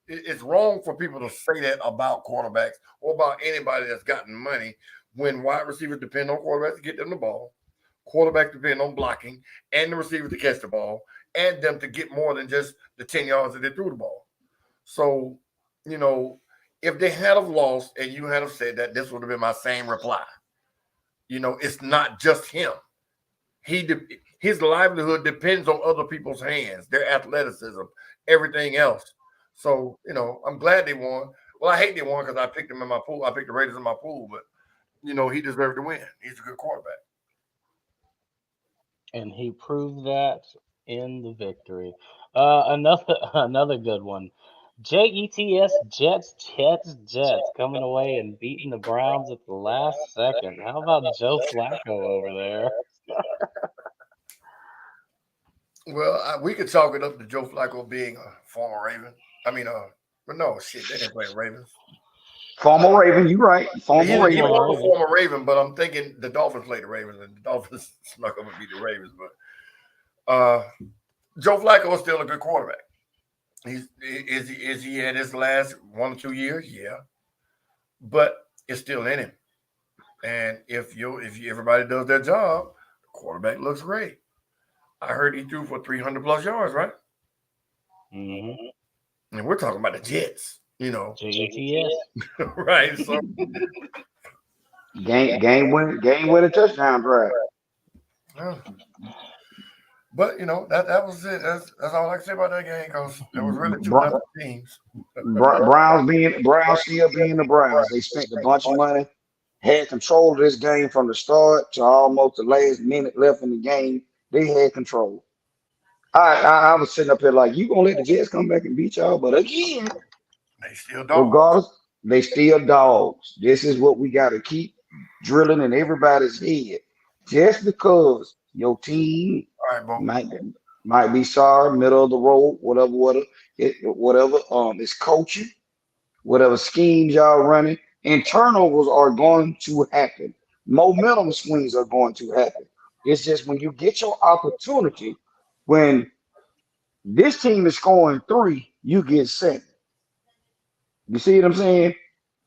it's wrong for people to say that about quarterbacks or about anybody that's gotten money when wide receivers depend on quarterbacks to get them the ball, quarterbacks depend on blocking, and the receivers to catch the ball, and them to get more than just the 10 yards that they threw the ball. So, if they had have lost and you had have said that, this would have been my same reply. It's not just him. His livelihood depends on other people's hands, their athleticism, everything else. So, I'm glad they won. Well, I hate they won because I picked them in my pool. I picked the Raiders in my pool, but, he deserved to win. He's a good quarterback. And he proved that in the victory. Another good one. Jets coming away and beating the Browns at the last second. How about Joe Flacco over there? Well, we could chalk it up to Joe Flacco being a former Raven. But no, shit, they didn't play Ravens. Former Raven, you're right. Former He Raven. was a former Raven, but I'm thinking the Dolphins played the Ravens, and the Dolphins snuck up and beat the Ravens. But Joe Flacco is still a good quarterback. Is he at his last 1 or 2 years? Yeah, but it's still in him. And if everybody does their job, the quarterback looks great. I heard he threw for 300 plus yards, right? Mm-hmm. And we're talking about the Jets, Jets. Right. So game winning touchdown drive. But that was it. That's all I can say about that game because there was really two different teams. Browns still being the Browns. They spent a bunch of money, had control of this game from the start to almost the last minute left in the game. They had control. I was sitting up here like, you gonna let the Jets come back and beat y'all? But again, they still dogs. Regardless, they still dogs. This is what we got to keep drilling in everybody's head. Just because your team might be sorry, middle of the road, whatever, it's coaching, whatever schemes y'all running, and turnovers are going to happen. Momentum swings are going to happen. It's just when you get your opportunity, when this team is scoring 3, you get 7. You see what I'm saying?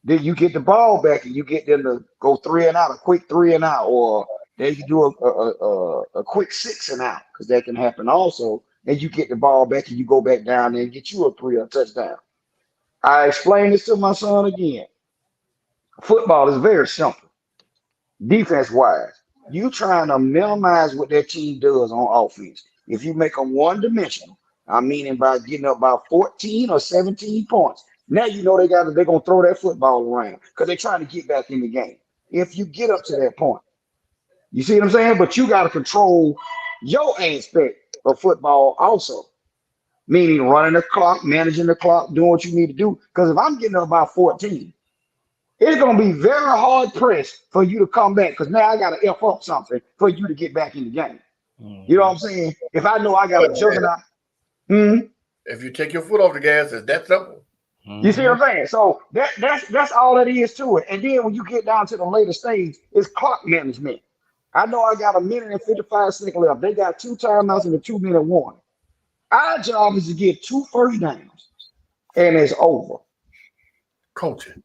Then you get the ball back and you get them to go 3 and out, a quick 3 and out, or they can do a quick 6 and out because that can happen also. And you get the ball back and you go back down there and get you a 3 or touchdown. I explained this to my son again. Football is very simple. Defense wise, you trying to minimize what their team does on offense. If you make them one dimensional, I mean by getting up about 14 or 17 points. Now they're gonna throw that football around because they're trying to get back in the game. If you get up to that point, you see what I'm saying? But you got to control your aspect of football also, meaning running the clock, managing the clock, doing what you need to do. Because if I'm getting up about 14, it's gonna be very hard pressed for you to come back because now I got to F up something for you to get back in the game. You know what I'm saying? If I know I got a juggernaut, if you take your foot off the gas, it's that simple. You see what I'm saying? So that's all that is to it. And then when you get down to the later stage, it's clock management. I know I got 1 minute and 55 seconds left. They got 2 timeouts and a 2-minute warning. Our job is to get 2 first downs, and it's over. Coaching.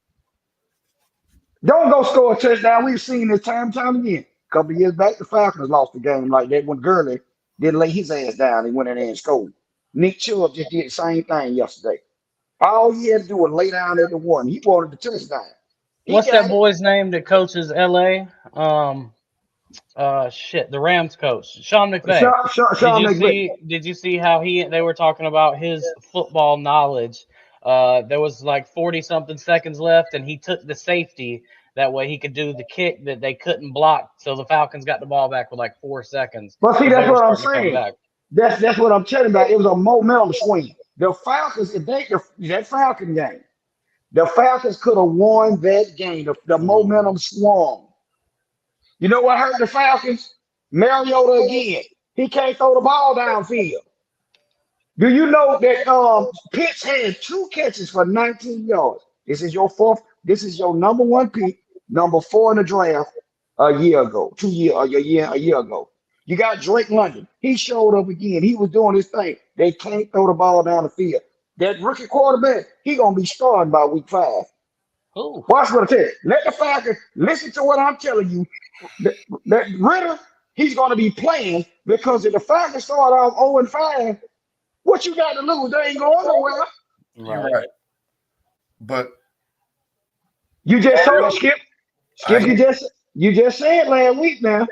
Don't go score a touchdown. We've seen this time and time again. A couple of years back, the Falcons lost the game like that when Gurley didn't lay his ass down. He went in there and scored. Nick Chubb just did the same thing yesterday. All he had to do was lay down at the one. He wanted the touchdown. What's that boy's name that coaches LA? The Rams coach, Sean McVay. Did you see how they were talking about his football knowledge? There was like 40-something seconds left, and he took the safety. That way he could do the kick that they couldn't block. So the Falcons got the ball back with like 4 seconds. But see, that's what I'm saying. That's what I'm telling you about. It was a momentum swing. The Falcons, that Falcon game, The Falcons could have won that game. The momentum swung. You know what hurt the Falcons? Mariota again. He can't throw the ball downfield. Do you know that Pitts had 2 catches for 19 yards? This is your fourth. This is your number 1 pick, number 4 in the draft a year ago, a year ago. You got Drake London. He showed up again. He was doing his thing. They can't throw the ball down the field. That rookie quarterback, he gonna be starting by week 5. Who? Watch what I tell you. Let the Falcons listen to what I'm telling you. That Ritter, he's gonna be playing because if the Falcons start off 0-5. What you got to lose? They ain't going nowhere. You're right. But you just told Skip. Skip, you just said last week now.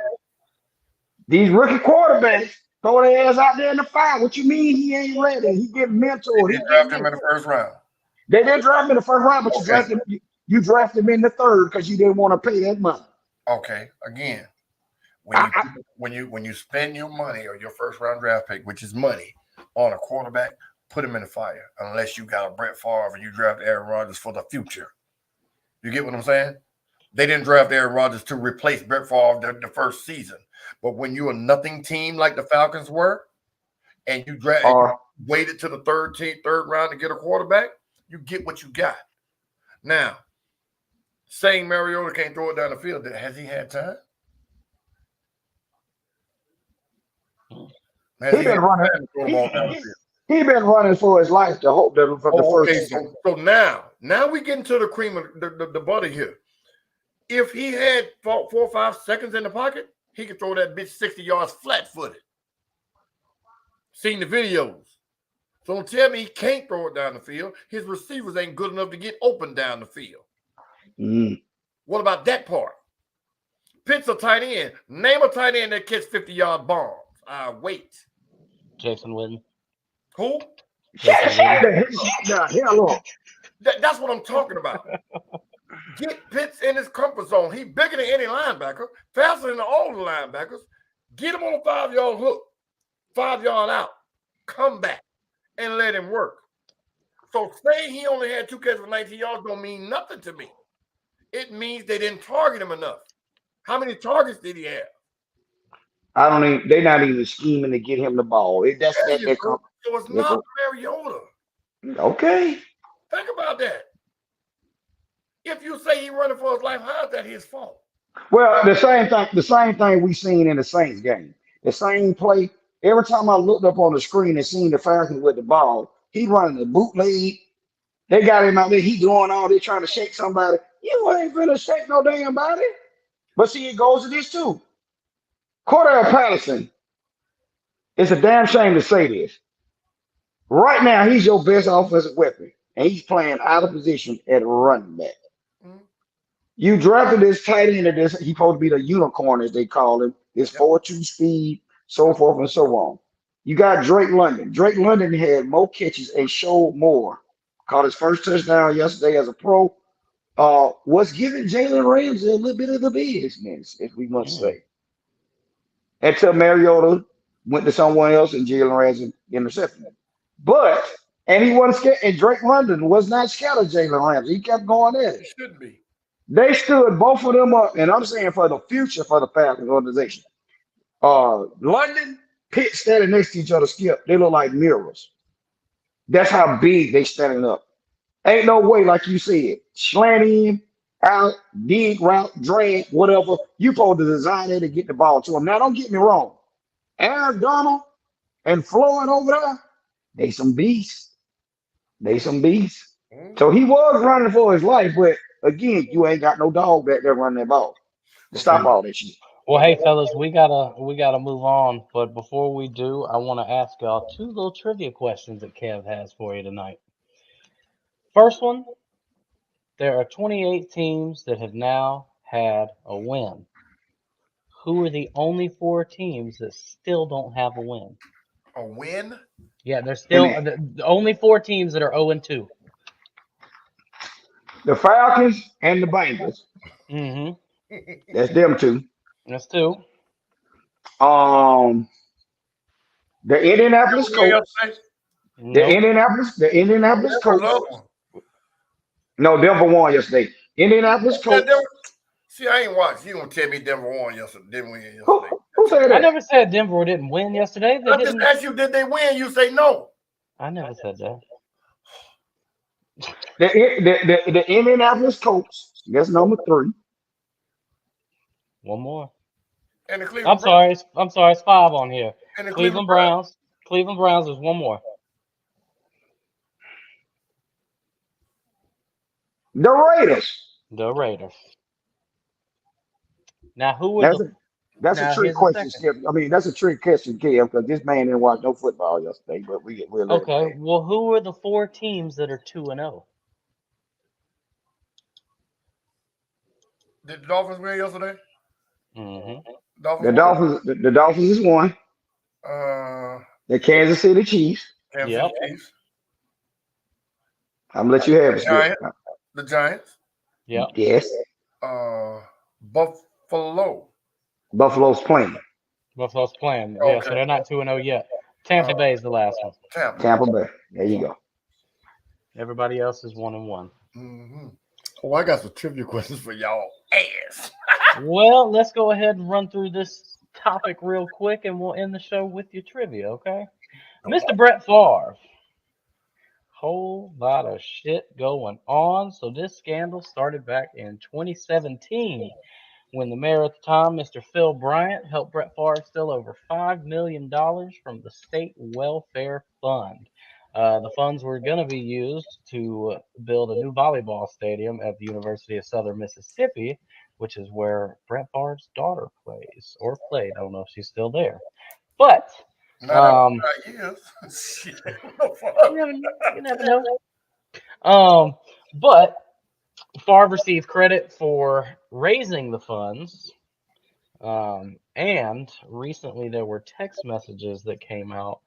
These rookie quarterbacks throw their ass out there in the fire. What you mean he ain't ready? He getting mentored. They drafted him in the first round. They didn't draft him in the first round, but you drafted him in the third because you didn't want to pay that money. Okay. Again, when you spend your money or your first round draft pick, which is money, on a quarterback, put him in the fire. Unless you got a Brett Favre and you draft Aaron Rodgers for the future. You get what I'm saying? They didn't draft Aaron Rodgers to replace Brett Favre the first season. But when you're a nothing team like the Falcons were, and you waited to the third round to get a quarterback, you get what you got. Now, saying Mariota can't throw it down the field, has he had time? He been running for his life to hope that for the first. So now we get into the cream of the butter here. If he had 4 or 5 seconds in the pocket, he could throw that bitch 60 yards flat-footed. Seen the videos. So don't tell me he can't throw it down the field. His receivers ain't good enough to get open down the field. What about that part? Pitts a tight end. Name a tight end that catch 50-yard bombs. Wait. Jason Witten. Who? That's what I'm talking about. Get Pitts in his comfort zone. He bigger than any linebacker, faster than all the linebackers. Get him on a 5-yard hook, 5-yard out, come back, and let him work. So saying he only had 2 catches for 19 yards don't mean nothing to me. It means they didn't target him enough. How many targets did he have? They're not even scheming to get him the ball. So it's not Mariota. Okay. Think about that. If you say he's running for his life, how is that his fault? Well, the same thing we seen in the Saints game. The same play. Every time I looked up on the screen and seen the Falcons with the ball, he running the bootleg. They got him out there. He doing all this trying to shake somebody. You ain't finna shake no damn body. But see, it goes to this too. Cordell Patterson, it's a damn shame to say this. Right now, he's your best offensive weapon, and he's playing out of position at running back. You drafted this tight end, he's supposed to be the unicorn, as they call him, his 4.2 speed, so forth and so on. You got Drake London. Drake London had more catches and showed more. Caught his first touchdown yesterday as a pro. Was giving Jalen Ramsey a little bit of the business, if we must say. Until Mariota went to someone else and Jalen Ramsey intercepted him. And he wasn't scared, and Drake London was not scared of Jalen Ramsey. He kept going at it. He shouldn't be. They stood both of them up, and I'm saying for the future for the Falcons organization. London, Pitt standing next to each other, Skip, they look like mirrors. That's how big they standing up. Ain't no way, like you said, slant in, out, dig, route, drag, whatever. You supposed to design it to get the ball to him. Now, don't get me wrong. Aaron Donald and Floyd over there, they some beasts. So he was running for his life, but again, you ain't got no dog back there running that ball to stop all that shit. Well, hey fellas, we gotta move on. But before we do, I want to ask y'all 2 little trivia questions that Kev has for you tonight. First one: there are 28 teams that have now had a win. Who are the only 4 teams that still don't have a win? A win? Yeah, there's still the only 4 teams that are 0-2. The Falcons and the Bengals. That's them 2. That's 2. The Indianapolis Colts. The Indianapolis Colts. No, Denver won yesterday. Indianapolis That Colts. Denver, see, I ain't watched. You gonna tell me Denver won yesterday? Didn't win Who, yesterday? who said I that? never said Denver didn't win yesterday. They I just didn't. asked you, did they win? You say no. I never said that. The Indianapolis Colts. That's number 3. One more. And the I'm Cleveland Browns. sorry. I'm sorry. It's 5 on here. And the Cleveland Cleveland Browns. Browns. Cleveland Browns is one more. The Raiders. The Raiders. Now, who were That's the? a that's a Now, trick here's the question, second. Skip. I mean, that's a trick question, Kim, because this man didn't watch no football yesterday. But we'll let it Okay. pass. Well, who are the 4 teams that are 2-0? Did the Dolphins win yesterday? Mm-hmm. Dolphins The won. Dolphins is one. The Kansas City Chiefs. Kansas Yep. City Chiefs. I'm gonna let you have it, Skip. Giants. The Giants. Yep. Yes. Buffalo. Buffalo's playing. Buffalo's playing. Yeah, so Okay. they're not 2-0 yet. Tampa Bay is the last one. Tampa. Tampa Bay. There you go. Everybody else is 1-1. Mm-hmm. Oh, I got some trivia questions for y'all. Ass. Well, let's go ahead and run through this topic real quick, and we'll end the show with your trivia, okay? Mr. Brett Favre. Whole lot of shit going on. So this scandal started back in 2017 when the mayor at the time, Mr. Phil Bryant, helped Brett Favre steal over $5 million from the state welfare fund. The funds were going to be used to build a new volleyball stadium at the University of Southern Mississippi, which is where Brett Favre's daughter plays or played. I don't know if she's still there. But Not years. Shit. you never know. But Favre received credit for raising the funds. And recently there were text messages that came out.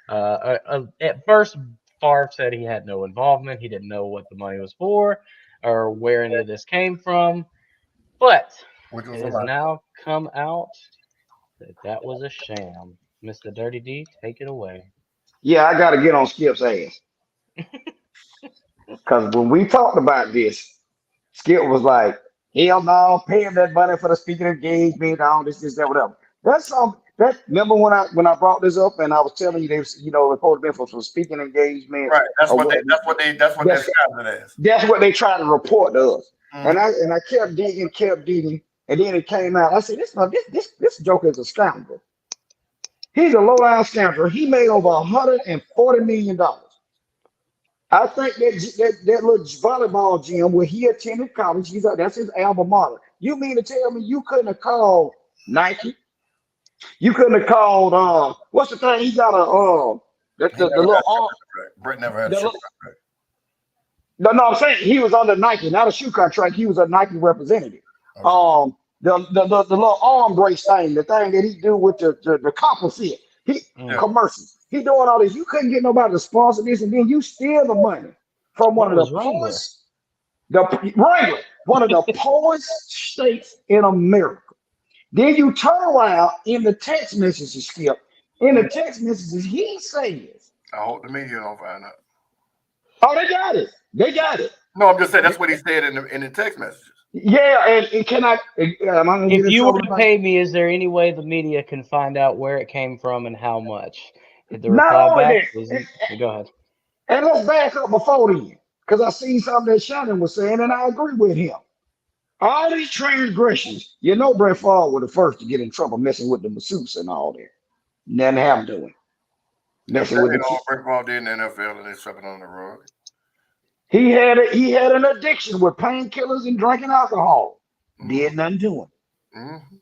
At first, Favre said he had no involvement. He didn't know what the money was for or where any of this came from. But it has now come out that that was a sham. Mr. Dirty D, take it away. Yeah, I gotta get on Skip's ass. Because when we talked about this, Skip was like, hell no, pay him that money for the speaking engagement, all this, that, whatever. That's some that remember when I brought this up and I was telling you they was, reported been for some speaking engagement. Right. That's or what they that's, described it as. that's what they tried to report to us. Mhm. And I kept digging, and then it came out. I said, this joker is a scoundrel. He's a low-down scoundrel. He made over $140 million. I think that little volleyball gym where he attended college, that's his alma mater. You mean to tell me you couldn't have called Nike? You couldn't have called what's the thing? He got the little arm. Brett never had a The shoe little, contract. no, I'm saying he was under Nike, not a shoe contract. He was a Nike representative. Okay. The little arm brace thing, the thing that he do with the copper fit, commercials. He doing all this. You couldn't get nobody to sponsor this, and then you steal the money from one What of was the Wrangler? poorest, one of the poorest states in America. Then you turn around in the text messages, Skip. In the text messages, he says, I hope the media don't find out. "Oh, they got it. They got it." No, I'm just saying that's what he said in the text messages. Yeah, and can I? Am I gonna get If in you were trouble to about pay me, is there any way the media can find out where it came from and how much? Did the Not reply only back? that, Go ahead. and let's back up before then, because I seen something that Shannon was saying, and I agree with him. All these transgressions, Brett Favre was the first to get in trouble messing with the masseuse and all that. Nothing happened to him. Messing with the Brett Favre did in the NFL and they swept it on the rug. he had an addiction with painkillers and drinking alcohol. Did nothing to him. Mm-hmm.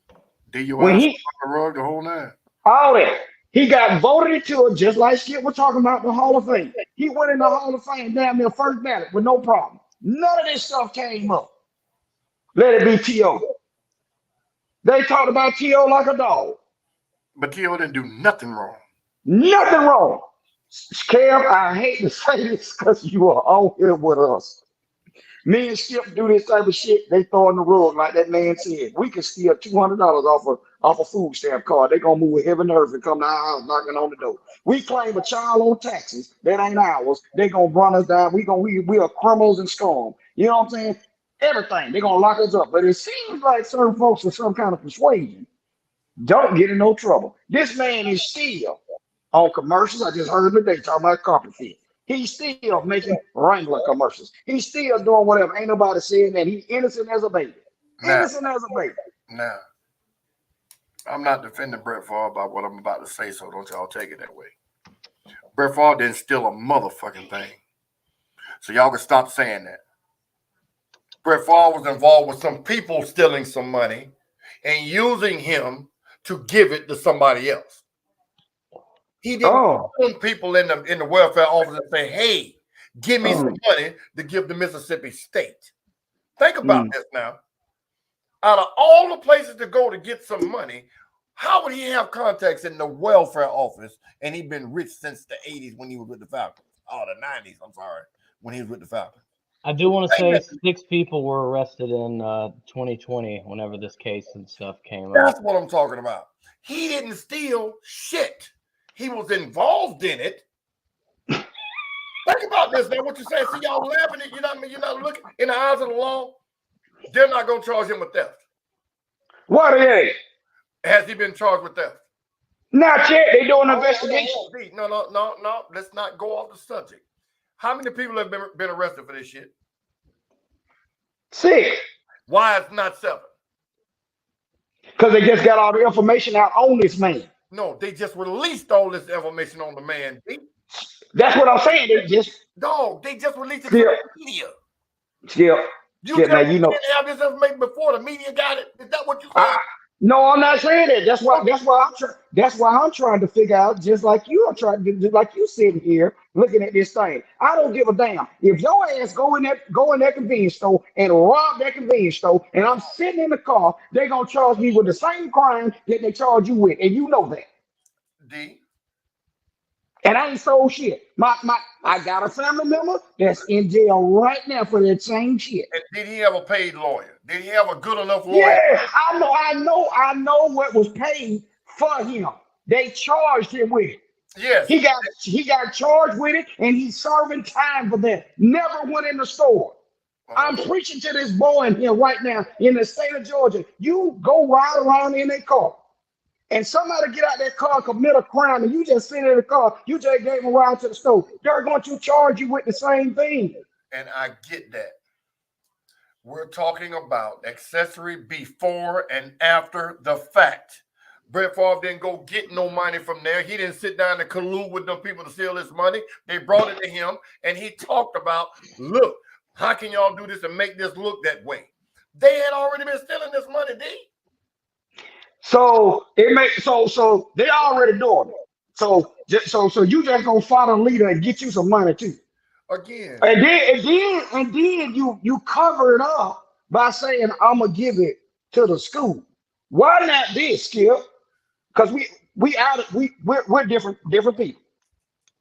DUI When on the rug the whole night. all that. He got voted into it just like Skip was talking about the Hall of Fame. He went in the Hall of Fame damn near first ballot with no problem. None of this stuff came up. Let it be T.O. They talked about T.O. like a dog. But T.O. didn't do nothing wrong. Nothing wrong. Kev, I hate to say this because you are on here with us. Me and Skip do this type of shit. They throw in the rug like that man said. We can steal $200 off a food stamp card. They gonna move with heaven and earth and come to our house knocking on the door. We claim a child on taxes that ain't ours. They gonna run us down. We are criminals and scum. You know what I'm saying? Everything. They're gonna lock us up. But it seems like certain folks with some kind of persuasion don't get in no trouble. This man is still on commercials. I just heard him today talking about carpet fit. He's still making Wrangler commercials. He's still doing whatever. Ain't nobody saying that he's innocent as a baby. Now, Innocent as a baby. now, I'm not defending Brett Favre about what I'm about to say, so don't y'all take it that way. Brett Favre didn't steal a motherfucking thing. So y'all can stop saying that. Brett Favre was involved with some people stealing some money and using him to give it to somebody else. He didn't put people in the welfare office and say, hey, give me some money to give to Mississippi State. Think about this now. Out of all the places to go to get some money, how would he have contacts in the welfare office? And he'd been rich since the 80s when he was with the Falcons. Oh, the 90s, I'm sorry, when he was with the Falcons. I do want to say 6 people were arrested in 2020 whenever this case and stuff came up. That's what I'm talking about. He didn't steal shit. He was involved in it. Think about this now. What you saying? See, y'all laughing at you. You're not looking in the eyes of the law. They're not going to charge him with theft. What are they? Has he been charged with theft? Not yet. They doing an investigation. No. Let's not go off the subject. How many people have been arrested for this shit? 6. Why it's not 7? Because they just got all the information out on this man. No, they just released all this information on the man. That's what I'm saying. They just released it to the media. You now, you know, didn't have this information before the media got it. Is that what you said? No, I'm not saying that. That's why I'm trying to figure out, just like you are trying to, just like you sitting here looking at this thing. I don't give a damn if your ass go in that convenience store and rob that convenience store, and I'm sitting in the car. They're gonna charge me with the same crime that they charge you with, and you know that. And I ain't sold shit. I got a family member that's in jail right now for that same shit. And did he have a paid lawyer? Did he have a good enough lawyer? Yeah, I know what was paid for him. They charged him with it. Yes. He got charged with it, and he's serving time for that. Never went in the store. I'm preaching to this boy in here right now in the state of Georgia. You go ride around in that car, and somebody get out that car, commit a crime, and you just sit in the car, you just gave him a ride to the store. They're going to charge you with the same thing. And I get that. We're talking about accessory before and after the fact. Brett Favre didn't go get no money from there. He didn't sit down and collude with them people to steal this money. They brought it to him, and he talked about, look, how can y'all do this and make this look that way? They had already been stealing this money, D. So so they already doing it. So you just gonna follow the leader and get you some money too. Again. And then you cover it up by saying I'm gonna give it to the school. Why not this, Skip? Because we're different people.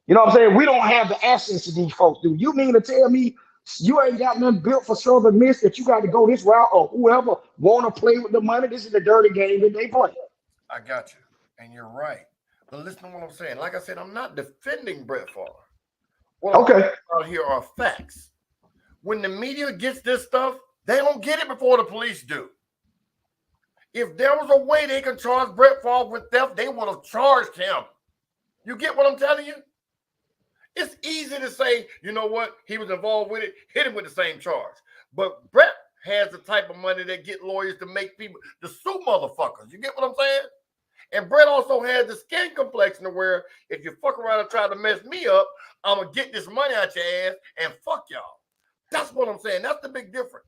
You know what I'm saying? We don't have the access to these folks. Do you mean to tell me you ain't got nothing built for Southern Miss that you got to go this route, or whoever want to play with the money? This is the dirty game that they play. I got you, and you're right. But listen to what I'm saying. Like I said, I'm not defending Brett Favre. What I'm talking about here are facts. When the media gets this stuff, they don't get it before the police do. If there was a way they could charge Brett Favre with theft, they would have charged him. You get what I'm telling you? It's easy to say, you know what, he was involved with it, hit him with the same charge. But Brett has the type of money that get lawyers to make people to sue motherfuckers. You get what I'm saying? And Brett also has the skin complexion to where if you fuck around and try to mess me up, I'm going to get this money out your ass and fuck y'all. That's what I'm saying. That's the big difference.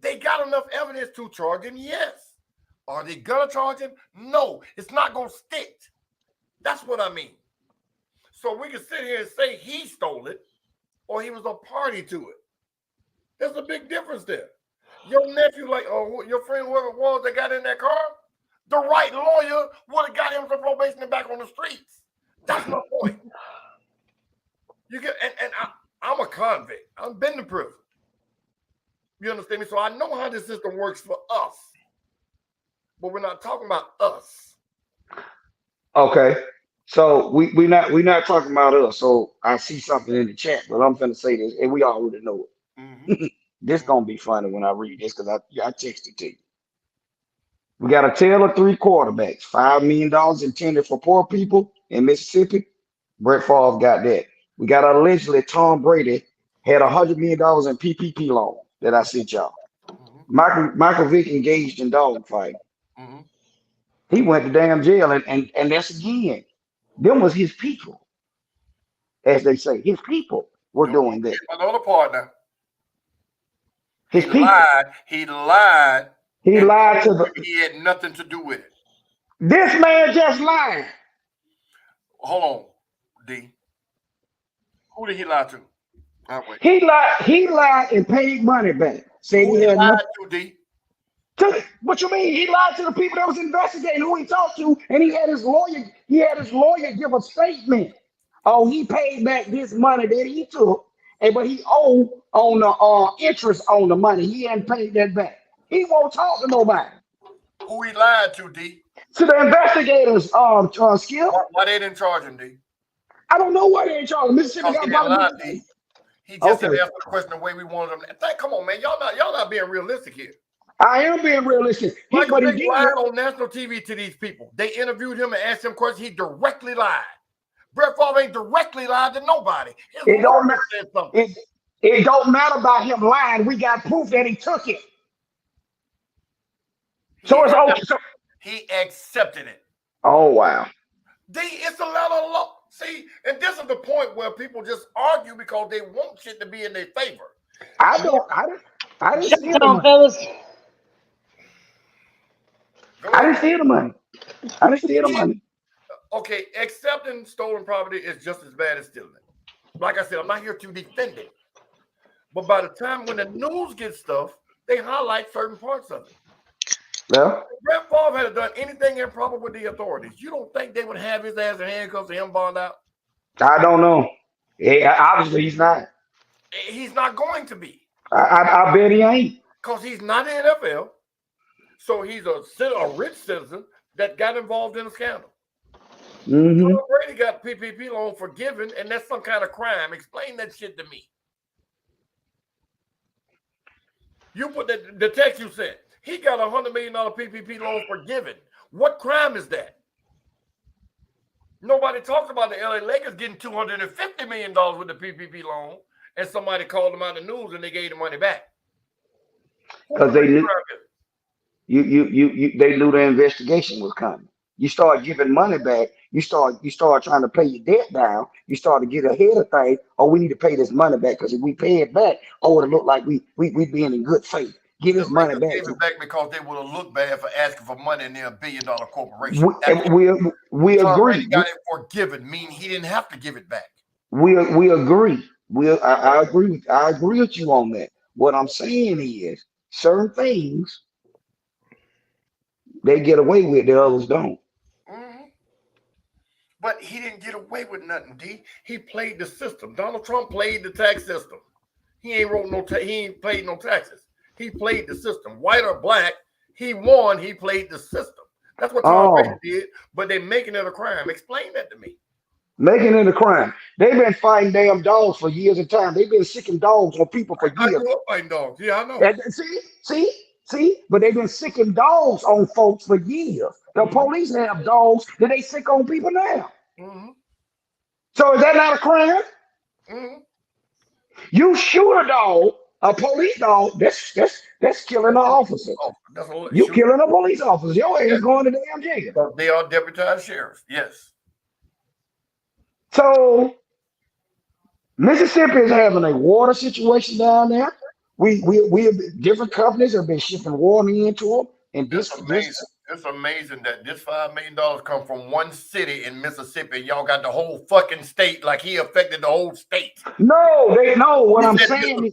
They got enough evidence to charge him, yes. Are they going to charge him? No. It's not going to stick. That's what I mean. So we can sit here and say he stole it or he was a party to it. There's a big difference there. Your nephew, your friend, whoever it was that got in that car, the right lawyer would have got him some probation and back on the streets. That's my point. You get, and I'm a convict. I've been to prison. You understand me? So I know how this system works for us. But we're not talking about us. Okay. So we're not talking about us. So I see something in the chat, but I'm gonna say this, and we already know it. Mm-hmm. This gonna be funny when I read this because I texted to you. We got a tale of three quarterbacks, $5 million intended for poor people in Mississippi. Brett Favre got that. We got allegedly Tom Brady had $100 million in PPP loan that I sent y'all. Mm-hmm. Michael Vick engaged in dogfight. Mm-hmm. He went to damn jail, and that's again, them was his people, as they say. His people were Don't doing that. forget another part now. His people. He lied, He and lied to told the. you he had nothing to do with it. This man just lied. Hold on, D. Who did he lie to? Wait. He lied. He lied and paid money back. Said Who he he had lied nothing. to, D? What you mean? He lied to the people that was investigating who he talked to, and he had his lawyer. He had his lawyer give a statement. Oh, he paid back this money that he took, but he owed on the interest on the money. He hadn't paid that back. He won't talk to nobody. Who he lied to, D? To the investigators, Skip. Why they didn't charge him, D? I don't know why they in charge. Mississippi Because got he didn't lie, probably. D. He just Okay, didn't answer the question the way we wanted him. Come on, man. Y'all not being realistic here. I am being realistic. Michael But he Vick did. lied on national TV to these people. They interviewed him and asked him questions. He directly lied. Brett Favre ain't directly lied to nobody. His It don't lawyer matter. said something. It don't matter about him lying. We got proof that he took it. So it's okay. He accepted it. Oh wow. It's a lot of law. See, and this is the point where people just argue because they want shit to be in their favor. I didn't steal the Showdown, money. fellas. I didn't steal the money. I didn't steal the money. Okay, accepting stolen property is just as bad as stealing it. Like I said, I'm not here to defend it. But by the time when the news gets stuff, they highlight certain parts of it. Well, If Brett Favre had done anything improper with the authorities, you don't think they would have his ass in handcuffs and him bond out? I don't know. Yeah, obviously he's not. He's not going to be. I bet he ain't. Because he's not in the NFL. So he's a rich citizen that got involved in a scandal. Mm-hmm. Tom Brady got PPP loan forgiven, and that's some kind of crime. Explain that shit to me. You put the text you sent. He got $100 million PPP loan forgiven. What crime is that? Nobody talks about the LA Lakers getting $250 million with the PPP loan, and somebody called them out in the news and they gave the money back. Because they knew they knew the investigation was coming. You start giving money back. You start trying to pay your debt down. You start to get ahead of things. Oh, we need to pay this money back because if we pay it back, oh, it'll look like we being in good faith. Give this money back. Gave it back because they would have looked bad for asking for money in their $1 billion corporation. We agree. He got it forgiven, meaning he didn't have to give it back. We agree. I agree. I agree with you on that. What I'm saying is certain things they get away with, the others don't. Mm-hmm. But he didn't get away with nothing, D. He played the system. Donald Trump played the tax system. He ain't paid no taxes. He played the system. White or black, he won. He played the system. That's what Tom Brady did. But they're making it a crime. Explain that to me. Making it a crime. They've been fighting damn dogs for years and time. They've been sicking dogs on people for years. I grew up fighting dogs. Yeah, I know. See, but they've been sicking dogs on folks for years. The police have dogs that they sick on people now. Mm-hmm. So is that not a crime? Mm-hmm. You shoot a dog, a police dog, that's killing an officer. You killing a police officer. Your ass going to damn jail. They are deputized sheriffs. Yes. So Mississippi is having a water situation down there. We different companies have been shipping water into them. And it's amazing that this $5 million come from one city in Mississippi. Y'all got the whole fucking state like he affected the whole state. No, they know what I'm saying.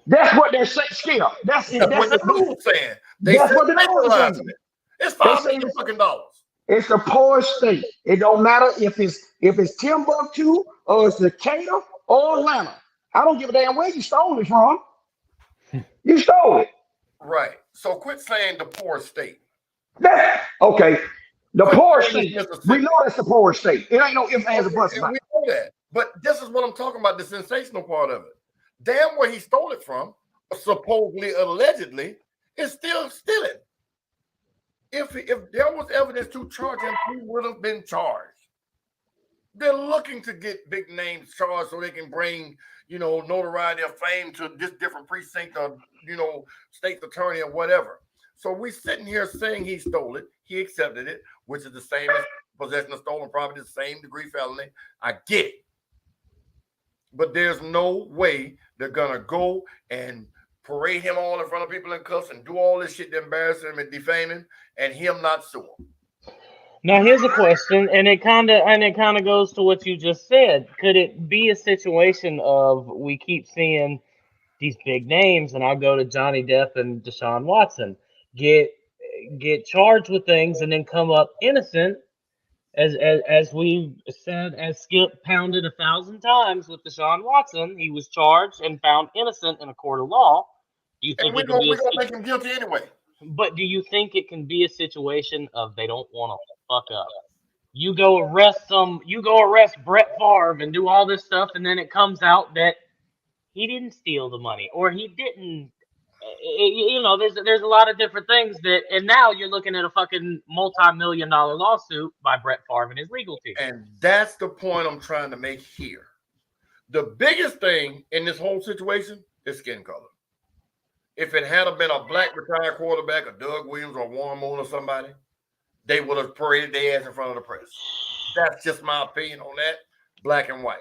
That's what they're saying. Skip. That's what the news saying. That's what the news saying. It's $5 million fucking dollars. It's the poorest state. It don't matter if it's Timbuktu or it's Decatur or Atlanta. I don't give a damn where you stole it from. You stole it. Right. So quit saying the poor state. Okay. The poor state. We know that's the poor state. It ain't no ifs, ands, or buts. We know that. But this is what I'm talking about, the sensational part of it. damn where he stole it from, supposedly, allegedly, is still stealing. If there was evidence to charge him, he would have been charged. They're looking to get big names charged so they can bring, notoriety or fame to this different precinct or, state's attorney or whatever. So we sitting here saying he stole it. He accepted it, which is the same as possession of stolen property, the same degree felony. I get it. But there's no way they're going to go and parade him all in front of people in cuffs and do all this shit to embarrass him and defame him and him not sue him. Now here's a question, and it kind of goes to what you just said. Could it be a situation of we keep seeing these big names, and I'll go to Johnny Depp and Deshaun Watson, get charged with things and then come up innocent, as we said, as Skip pounded 1,000 times with Deshaun Watson, he was charged and found innocent in a court of law. Do you think And we're going to make him guilty anyway. But do you think it can be a situation of they don't want to fuck up? You go arrest Brett Favre and do all this stuff, and then it comes out that he didn't steal the money or he didn't. There's a lot of different things and now you're looking at a fucking multi-million-dollar lawsuit by Brett Favre and his legal team. And that's the point I'm trying to make here. The biggest thing in this whole situation is skin color. If it had been a black retired quarterback, a Doug Williams or Warren Moon or somebody, they would have paraded their ass in front of the press. That's just my opinion on that, black and white.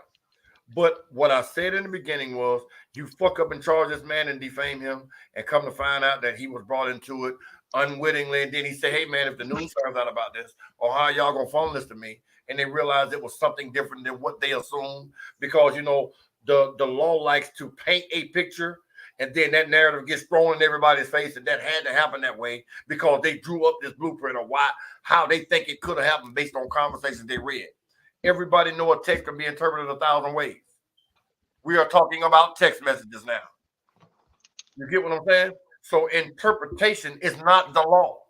But what I said in the beginning was, you fuck up and charge this man and defame him and come to find out that he was brought into it unwittingly. And then he said, hey, man, if the news finds out about this, or how y'all going to phone this to me, and they realize it was something different than what they assumed, because, the law likes to paint a picture and then that narrative gets thrown in everybody's face, and that had to happen that way because they drew up this blueprint of how they think it could have happened based on conversations they read. Everybody know a text can be interpreted 1,000 ways. We are talking about text messages now. You get what I'm saying? So interpretation is not the law.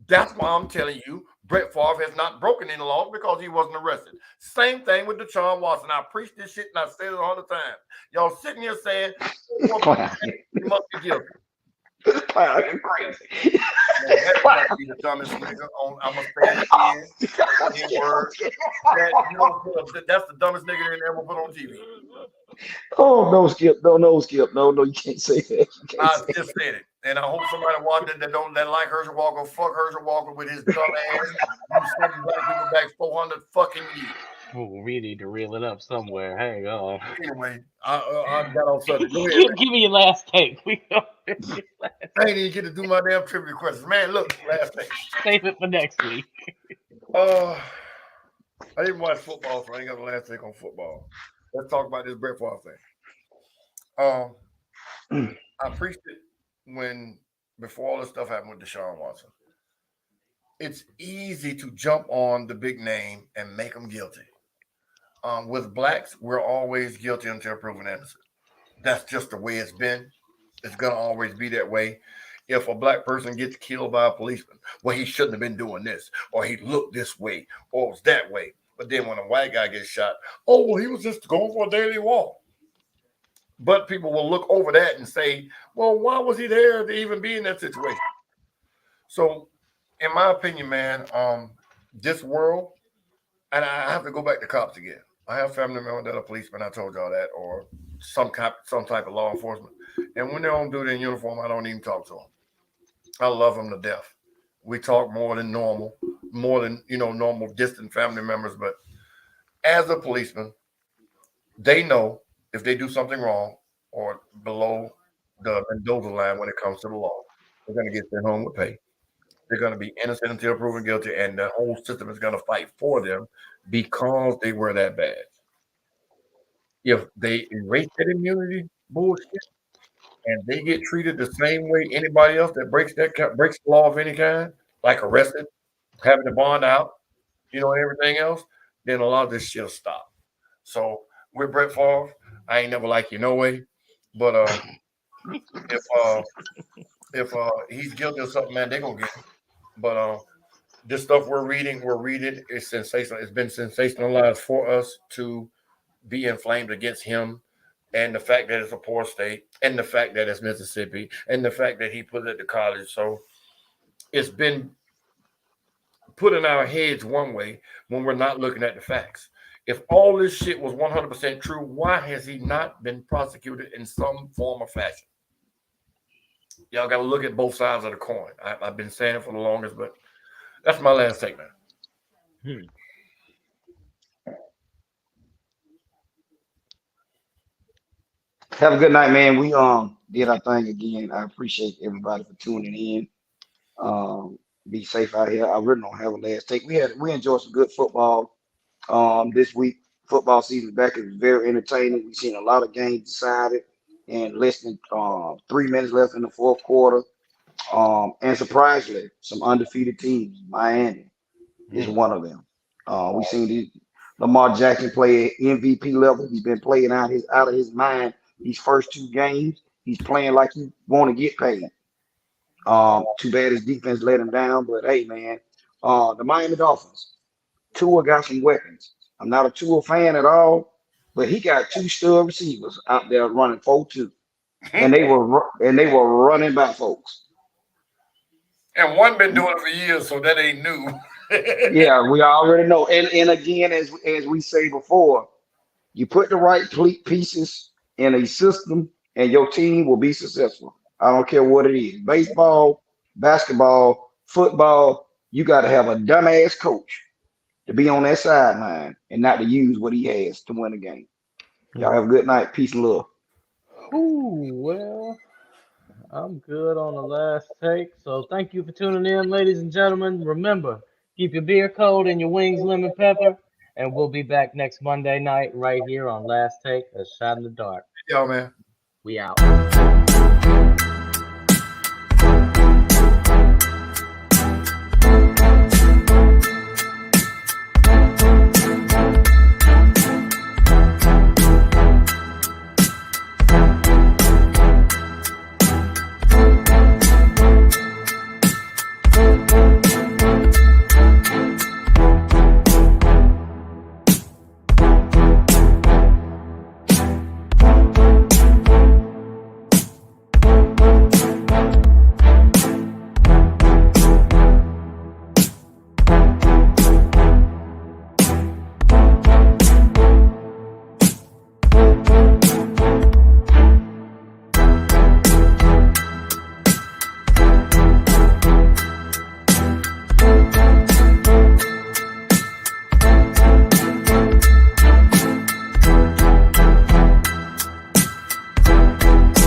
That's why I'm telling you, Brett Favre has not broken any laws because he wasn't arrested. Same thing with Deshaun Watson. I preached this shit and I said it 100 times. Y'all sitting here saying, he must be guilty. You're crazy. That might be the dumbest nigga on. I'm gonna say it again. Word. That's the dumbest nigga they ever put on TV. Oh no, Skip! No, Skip! No, you can't say that. I just said it, and I hope somebody watching that like Herschel Walker. Fuck Herschel Walker with his dumb ass. You sending black people back 400 fucking years. Oh, we need to reel it up somewhere. Hang on. Anyway, I got on subject. Give me your last take. I ain't even get to do my damn trivia questions. Man, look, last take. Save it for next week. I didn't watch football, so I ain't got the last take on football. Let's talk about this Brett Favre thing. I preached it before all this stuff happened with Deshaun Watson. It's easy to jump on the big name and make them guilty. With blacks, we're always guilty until proven innocent. That's just the way it's been. It's going to always be that way. If a black person gets killed by a policeman, well, he shouldn't have been doing this, or he looked this way, or it was that way. But then when a white guy gets shot, oh, well, he was just going for a daily walk. But people will look over that and say, well, why was he there to even be in that situation? So, in my opinion, man, this world, and I have to go back to cops again. I have family members that are policemen, I told y'all that, or some type of law enforcement. And when they don't do it in uniform, I don't even talk to them. I love them to death. We talk more than normal, normal distant family members. But as a policeman, they know if they do something wrong or below the Mendoza line when it comes to the law, they're going to get sent home with pay. They're going to be innocent until proven guilty, and the whole system is going to fight for them because they were that bad. If they erase that immunity bullshit and they get treated the same way anybody else that breaks the law of any kind, like arrested, having to bond out, and everything else, then a lot of this shit'll stop. So with Brett Favre, I ain't never like you no way, but if he's guilty of something, man, they're gonna get him. But this stuff we're reading, it's sensational. It's been sensationalized for us to be inflamed against him and the fact that it's a poor state, and the fact that it's Mississippi, and the fact that he put it to college. So it's been put in our heads one way when we're not looking at the facts. If all this shit was 100% true, why has he not been prosecuted in some form or fashion? Y'all got to look at both sides of the coin. I've been saying it for the longest, but that's my last take, man. Have a good night, man. We did our thing again. I appreciate everybody for tuning in. Be safe out here. I really don't have a last take. We enjoyed some good football this week. Football season back is very entertaining. We've seen a lot of games decided and less than 3 minutes left in the fourth quarter. And surprisingly, some undefeated teams. Miami is one of them. We've seen Lamar Jackson play at MVP level. He's been playing out of his mind these first 2 games. He's playing like he want to get paid. Too bad his defense let him down, but hey, man, the Miami Dolphins. Tua got some weapons. I'm not a Tua fan at all, but he got 2 stud receivers out there running 4-2, and they were running by folks. And one been doing it for years, so that ain't new. Yeah, we already know. And again, as we say before, you put the right pieces in a system, and your team will be successful. I don't care what it is: baseball, basketball, football. You got to have a dumbass coach to be on that sideline and not to use what he has to win a game. Y'all have a good night. Peace and love. Ooh, well, I'm good on the last take. So thank you for tuning in, ladies and gentlemen. Remember, keep your beer cold and your wings lemon pepper. And we'll be back next Monday night right here on Last Take, A Shot in the Dark. Y'all, man. We out.